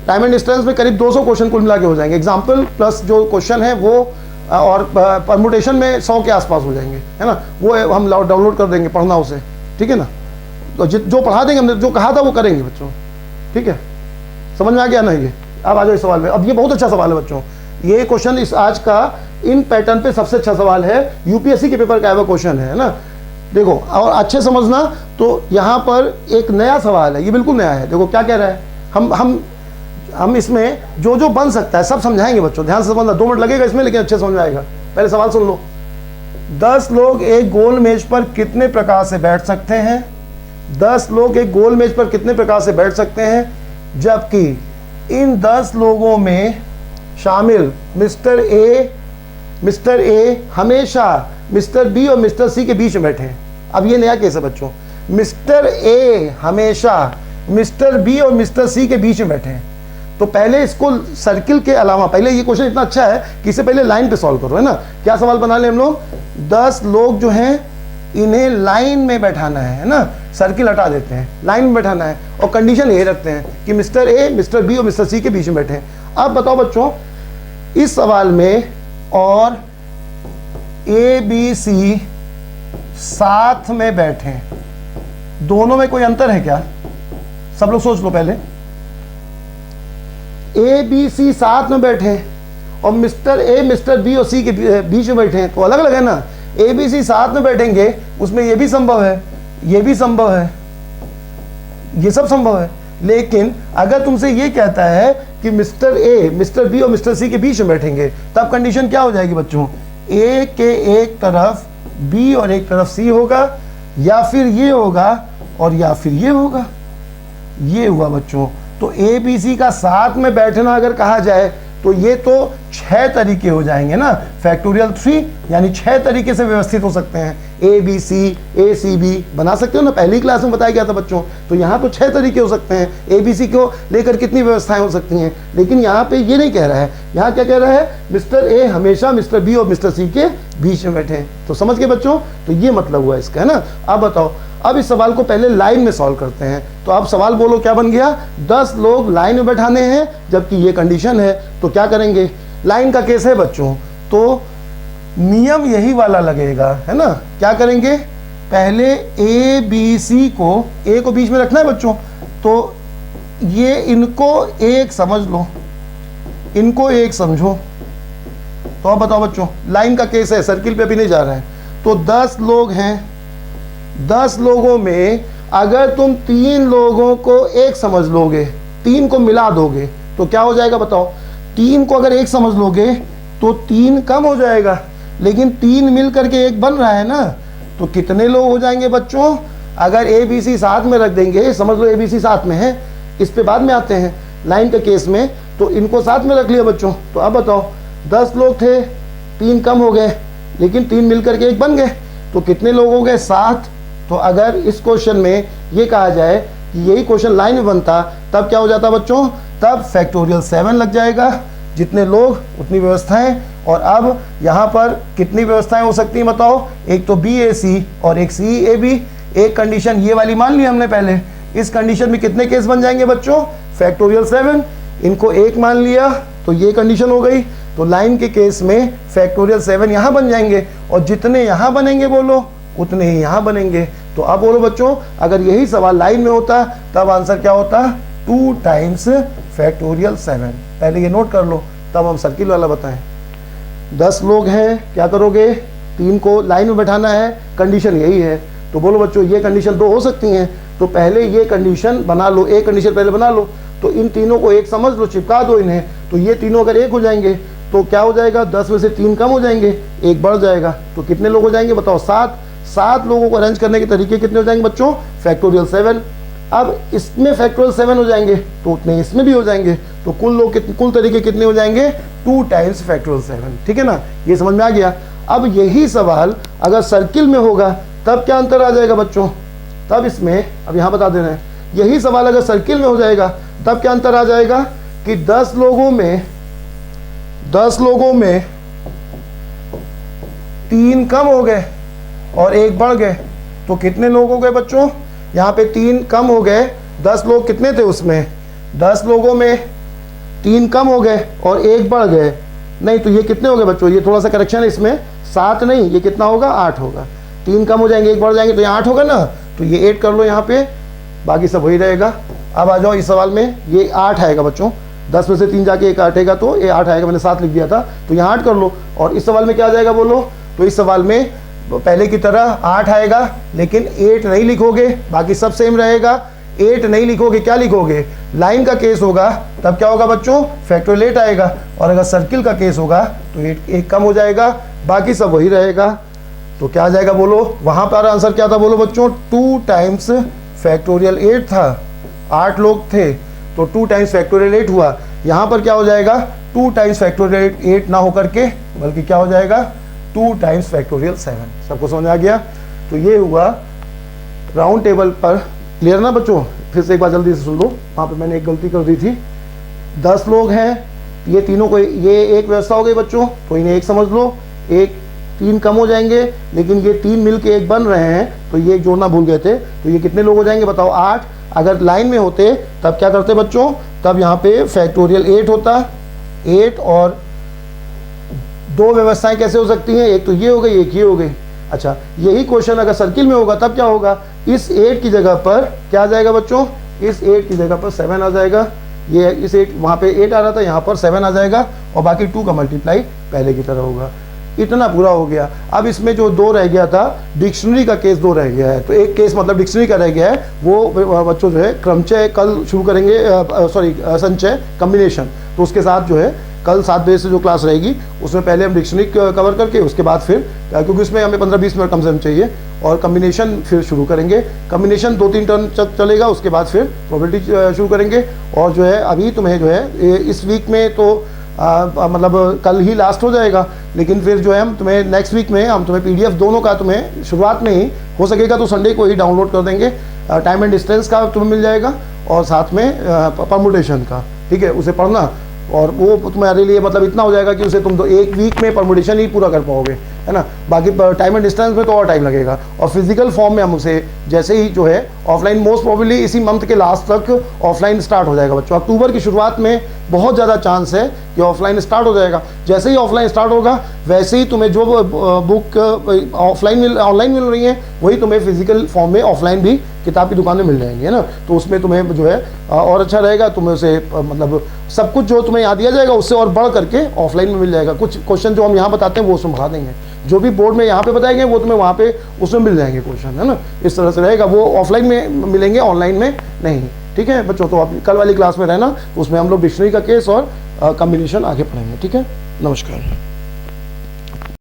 टाइम एंड डिस्टेंस में करीब 200 क्वेश्चन कुल मिला के हो जाएंगे, एग्जाम्पल प्लस जो क्वेश्चन है वो, और परमुटेशन में 100 के आसपास हो जाएंगे, है ना, वो हम डाउनलोड कर देंगे, पढ़ना उसे, ठीक है ना। तो जो पढ़ा देंगे, हमने जो कहा था वो करेंगे बच्चों, ठीक है। समझ में आ गया ना ये? अब आ जाओ इस सवाल में। अब ये बहुत अच्छा सवाल है बच्चों, ये क्वेश्चन इस आज का इन पैटर्न पे सबसे अच्छा सवाल है, यूपीएससी के पेपर का आया हुआ क्वेश्चन है ना। देखो और अच्छे समझना। तो यहाँ पर एक नया सवाल है, ये बिल्कुल नया है। देखो क्या कह रहा है, हम इसमें जो बन सकता है सब समझाएंगे बच्चों, ध्यान से समझना। 2 मिनट लगेगा इसमें, लेकिन अच्छे समझ में आएगा। पहले सवाल सुन लो। 10 लोग एक गोल मेज पर कितने प्रकार से बैठ सकते हैं? 10 लोग एक गोल मेज पर कितने प्रकार से बैठ सकते हैं, जबकि इन 10 लोगों में शामिल मिस्टर ए हमेशा मिस्टर बी और मिस्टर सी के बीच में बैठे हैं। अब ये नया केस है बच्चों, मिस्टर ए हमेशा मिस्टर बी और मिस्टर सी के बीच में बैठे हैं। तो पहले इसको सर्किल के अलावा, पहले ये क्वेश्चन इतना अच्छा है कि इसे पहले लाइन पे सॉल्व करो, है ना। क्या सवाल बना ले हम लोग? 10 लोग जो हैं इन्हें लाइन में बैठाना है ना, सर्किल हटा देते हैं, लाइन में बैठाना है और कंडीशन ये रखते हैं कि मिस्टर ए, मिस्टर बी और मिस्टर सी के बीच में बैठे हैं। अब बताओ बच्चों, इस सवाल में और ए बी सी साथ में बैठे, दोनों में कोई अंतर है क्या? सब लोग सोच लो पहले। ए बी सी साथ में बैठे और मिस्टर ए, मिस्टर बी और सी के बीच में बैठे हैं, तो अलग अलग है ना। ए बी सी साथ में बैठेंगे, उसमें ये भी संभव है, ये भी संभव है, ये सब संभव है। लेकिन अगर तुमसे ये कहता है कि मिस्टर ए, मिस्टर बी और मिस्टर सी के बीच में बैठेंगे, तब कंडीशन क्या हो जाएगी बच्चों? ए के एक तरफ बी और एक तरफ सी होगा, या फिर ये होगा और या फिर ये होगा। ये हुआ बच्चों। तो ए बी सी का साथ में बैठना अगर कहा जाए तो ये तो 6 तरीके हो जाएंगे ना, फैक्टोरियल 3, यानी 6 तरीके से व्यवस्थित हो सकते हैं। A B C, A C B बना सकते हो ना, पहली क्लास में बताया गया था बच्चों। तो यहाँ तो 6 तरीके हो सकते हैं, ए बी सी को लेकर कितनी व्यवस्थाएं हो सकती हैं। लेकिन यहाँ पे ये नहीं कह रहा है, यहाँ क्या कह रहा है? मिस्टर ए हमेशा मिस्टर बी और मिस्टर सी के बीच में बैठे। तो समझ गए बच्चों? तो ये मतलब हुआ इसका, है ना। अब बताओ, अब इस सवाल को पहले लाइन में सॉल्व करते हैं। तो अब सवाल बोलो क्या बन गया? 10 लोग लाइन में बैठाने हैं, जबकि ये कंडीशन है। तो क्या करेंगे? लाइन का केस है बच्चों, तो नियम यही वाला लगेगा, है ना। क्या करेंगे? पहले ए बी सी को, ए को बीच में रखना है बच्चों, तो ये इनको एक समझ लो, इनको एक समझो। तो अब बताओ बच्चों, लाइन का केस है, सर्किल पे भी नहीं जा रहा है। तो 10 लोग हैं, 10 लोगों में अगर तुम 3 लोगों को एक समझ लोगे, 3 को मिला दोगे, तो क्या हो जाएगा बताओ? 3 को अगर एक समझ लोगे तो 3 कम हो जाएगा, लेकिन 3 मिल करके एक बन रहा है ना। तो कितने लोग हो जाएंगे बच्चों? अगर ए बी सी साथ में रख देंगे, समझ लो ए बी सी साथ में है, इस पे बाद में आते हैं लाइन के केस में, तो इनको साथ में रख लिया बच्चों। तो अब बताओ 10 लोग थे, 3 कम हो गए, लेकिन 3 मिलकर के 1 बन गए, तो कितने लोग हो गए? 7। तो अगर इस क्वेश्चन में ये कहा जाए कि यही क्वेश्चन लाइन में बनता, तब क्या हो जाता बच्चों? तब फैक्टोरियल 7 लग जाएगा, जितने लोग उतनी व्यवस्थाएं। और अब यहाँ पर कितनी व्यवस्थाएं हो सकती हैं बताओ? एक तो बी ए सी और एक सी ए बी। एक कंडीशन ये वाली मान ली हमने पहले, इस कंडीशन में कितने केस बन जाएंगे बच्चों? फैक्टोरियल 7। इनको 1 मान लिया तो ये कंडीशन हो गई, तो लाइन के केस में फैक्टोरियल 7 यहाँ बन जाएंगे, और जितने यहाँ बनेंगे बोलो उतने ही यहाँ बनेंगे। तो अब बोलो बच्चों, अगर यही सवाल लाइन में होता तब आंसर क्या होता? 2 टाइम्स फैक्टोरियल 7। पहले ये नोट कर लो, तब हम सर्किल वाला बताएं। 10 लोग हैं, क्या करोगे? 3 को लाइन में बैठाना है, कंडीशन यही है। तो बोलो बच्चों, ये कंडीशन 2 हो सकती हैं, तो पहले ये कंडीशन बना लो, एक कंडीशन पहले बना लो। तो इन तीनों को एक समझ लो, चिपका दो इन्हें, तो ये तीनों अगर एक हो जाएंगे तो क्या हो जाएगा? 10 में से 3 कम हो जाएंगे, 1 बढ़ जाएगा, तो कितने लोग हो जाएंगे बताओ? 7। 7 लोगों को अरेंज करने के तरीके कितने हो जाएंगे बच्चों? फैक्टोरियल 7। अब इसमें फैक्टोरियल 7 हो जाएंगे तो उतने इसमें भी हो जाएंगे, तो कुल तरीके कितने हो जाएंगे? 2 टाइम्स फैक्टोरियल 7। ठीक है ना, ये समझ में आ गया। अब यही सवाल अगर सर्किल में होगा तब क्या अंतर आ जाएगा बच्चों? तब इसमें अब यहाँ बता दे रहे हैं, यही सवाल अगर सर्किल में हो जाएगा तब क्या अंतर आ जाएगा कि 10 लोगों में 3 कम हो गए और 1 बढ़ गए, तो कितने लोग हो गए बच्चों? यहाँ पे 3 कम हो गए, 10 लोग कितने थे उसमें? 10 लोगों में 3 कम हो गए और 1 बढ़ गए, नहीं तो ये कितने हो गए बच्चों? ये थोड़ा सा करेक्शन है इसमें, 7 नहीं, ये कितना होगा? 8 होगा। 3 कम हो जाएंगे, 1 बढ़ जाएंगे, तो ये 8 होगा ना, तो ये 8 कर लो यहाँ पे, बाकी सब वही रहेगा। अब आ जाओ इस सवाल में, ये 8 आएगा बच्चों, 10 में से 3 जाके 1 आएगा, तो ये 8 आएगा, मैंने 7 लिख दिया था, तो यहाँ 8 कर लो। और इस सवाल में क्या आ जाएगा बोलो? तो इस सवाल में पहले की तरह 8 आएगा, लेकिन 8 नहीं लिखोगे, बाकी सब सेम रहेगा। 8 नहीं लिखोगे, क्या लिखोगे? लाइन का केस होगा तब क्या होगा बच्चों? फैक्टोरियल 8 आएगा, और अगर सर्किल का केस होगा तो 1 कम हो जाएगा, बाकी सब वही रहेगा। तो क्या आ जाएगा बोलो? वहां पर आंसर क्या था बोलो बच्चों? 2 टाइम्स फैक्टोरियल 8 था, 8 लोग थे, तो 2 टाइम्स फैक्टोरियल 8 हुआ। यहाँ पर क्या हो जाएगा? 2 टाइम्स फैक्टोरियल 8 ना होकर के बल्कि क्या हो जाएगा? 2 टाइम्स फैक्टोरियल 7। सबको समझ आ गया? तो ये हुआ राउंड टेबल पर। क्लियर ना बच्चों? फिर से एक बार जल्दी से सुन लो, वहाँ पे मैंने एक गलती कर दी थी। 10 लोग हैं, ये तीनों को, ये एक व्यवस्था हो गई बच्चों, तो इन्हें 1 समझ लो, 3 कम हो जाएंगे, लेकिन ये 3 मिल के 1 बन रहे हैं, तो ये जोड़ना भूल गए थे, तो ये कितने लोग हो जाएंगे बताओ? 8। अगर लाइन में होते तब क्या करते बच्चों? तब यहाँ पे फैक्टोरियल 8 होता, 8 और 2 व्यवस्थाएं कैसे हो सकती हैं? एक तो ये हो गई, एक ये हो गई। अच्छा, यही क्वेश्चन अगर सर्किल में होगा तब क्या होगा? इस 8 की जगह पर क्या आ जाएगा बच्चों? इस 8 की जगह पर 7 आ जाएगा। ये इस 8, वहाँ पे 8 आ रहा था, यहाँ पर 7 आ जाएगा, और बाकी 2 का मल्टीप्लाई पहले की तरह होगा। इतना पूरा हो गया। अब इसमें जो 2 रह गया था, डिक्शनरी का केस 2 रह गया है, तो एक केस मतलब डिक्शनरी का रह गया है, वो बच्चों जो है क्रमचय कल शुरू करेंगे, संचय कम्बिनेशन, तो उसके साथ जो है कल 7 बजे से जो क्लास रहेगी उसमें पहले हम डिक्शनरी कवर करके उसके बाद फिर, क्योंकि उसमें हमें 15-20 मिनट कम से कम चाहिए, और कम्बिनेशन फिर शुरू करेंगे। कम्बिनेशन 2-3 टर्न चलेगा, उसके बाद फिर प्रोबेबिलिटी शुरू करेंगे। और जो है अभी तुम्हें जो है इस वीक में तो मतलब कल ही लास्ट हो जाएगा, लेकिन फिर जो है हम तुम्हें नेक्स्ट वीक में हम तुम्हें PDF दोनों का तुम्हें शुरुआत में ही हो सकेगा तो संडे को ही डाउनलोड कर देंगे। टाइम एंड डिस्टेंस का तुम्हें मिल जाएगा, और साथ में परमुटेशन का, ठीक है, उसे पढ़ना, और वो तुम्हारे लिए मतलब इतना हो जाएगा कि उसे तुम तो 1 वीक में परमुटेशन ही पूरा कर पाओगे, है ना। बाकी टाइम एंड डिस्टेंस में तो और टाइम लगेगा। और फिजिकल फॉर्म में हम उसे जैसे ही जो है ऑफलाइन, मोस्ट प्रोबेबली इसी मंथ के लास्ट तक ऑफलाइन स्टार्ट हो जाएगा बच्चों। अक्टूबर की शुरुआत में बहुत ज़्यादा चांस है कि ऑफलाइन स्टार्ट हो जाएगा। जैसे ही ऑफलाइन स्टार्ट होगा वैसे ही तुम्हें जो बुक ऑनलाइन मिल रही है वही तुम्हें फिजिकल फॉर्म में ऑफलाइन भी किताब की दुकान में मिल जाएंगे, है ना। तो उसमें तुम्हें जो है और अच्छा रहेगा, तुम्हें उसे मतलब सब कुछ जो तुम्हें याद दिया जाएगा उससे और बढ़ करके ऑफलाइन में मिल जाएगा। कुछ क्वेश्चन जो हम यहाँ बताते हैं वो उसमें बढ़ा देंगे, जो भी बोर्ड में यहाँ पे बताए गए वो तुम्हें वहाँ पे उसमें मिल जाएंगे क्वेश्चन, है ना। इस तरह से रहेगा, वो ऑफलाइन में मिलेंगे, ऑनलाइन में नहीं, ठीक है बच्चों। तो आप कल वाली क्लास में रहना, उसमें हम लोग डिक्शनरी का केस और कम्बिनेशन आगे पढ़ेंगे, ठीक है। नमस्कार।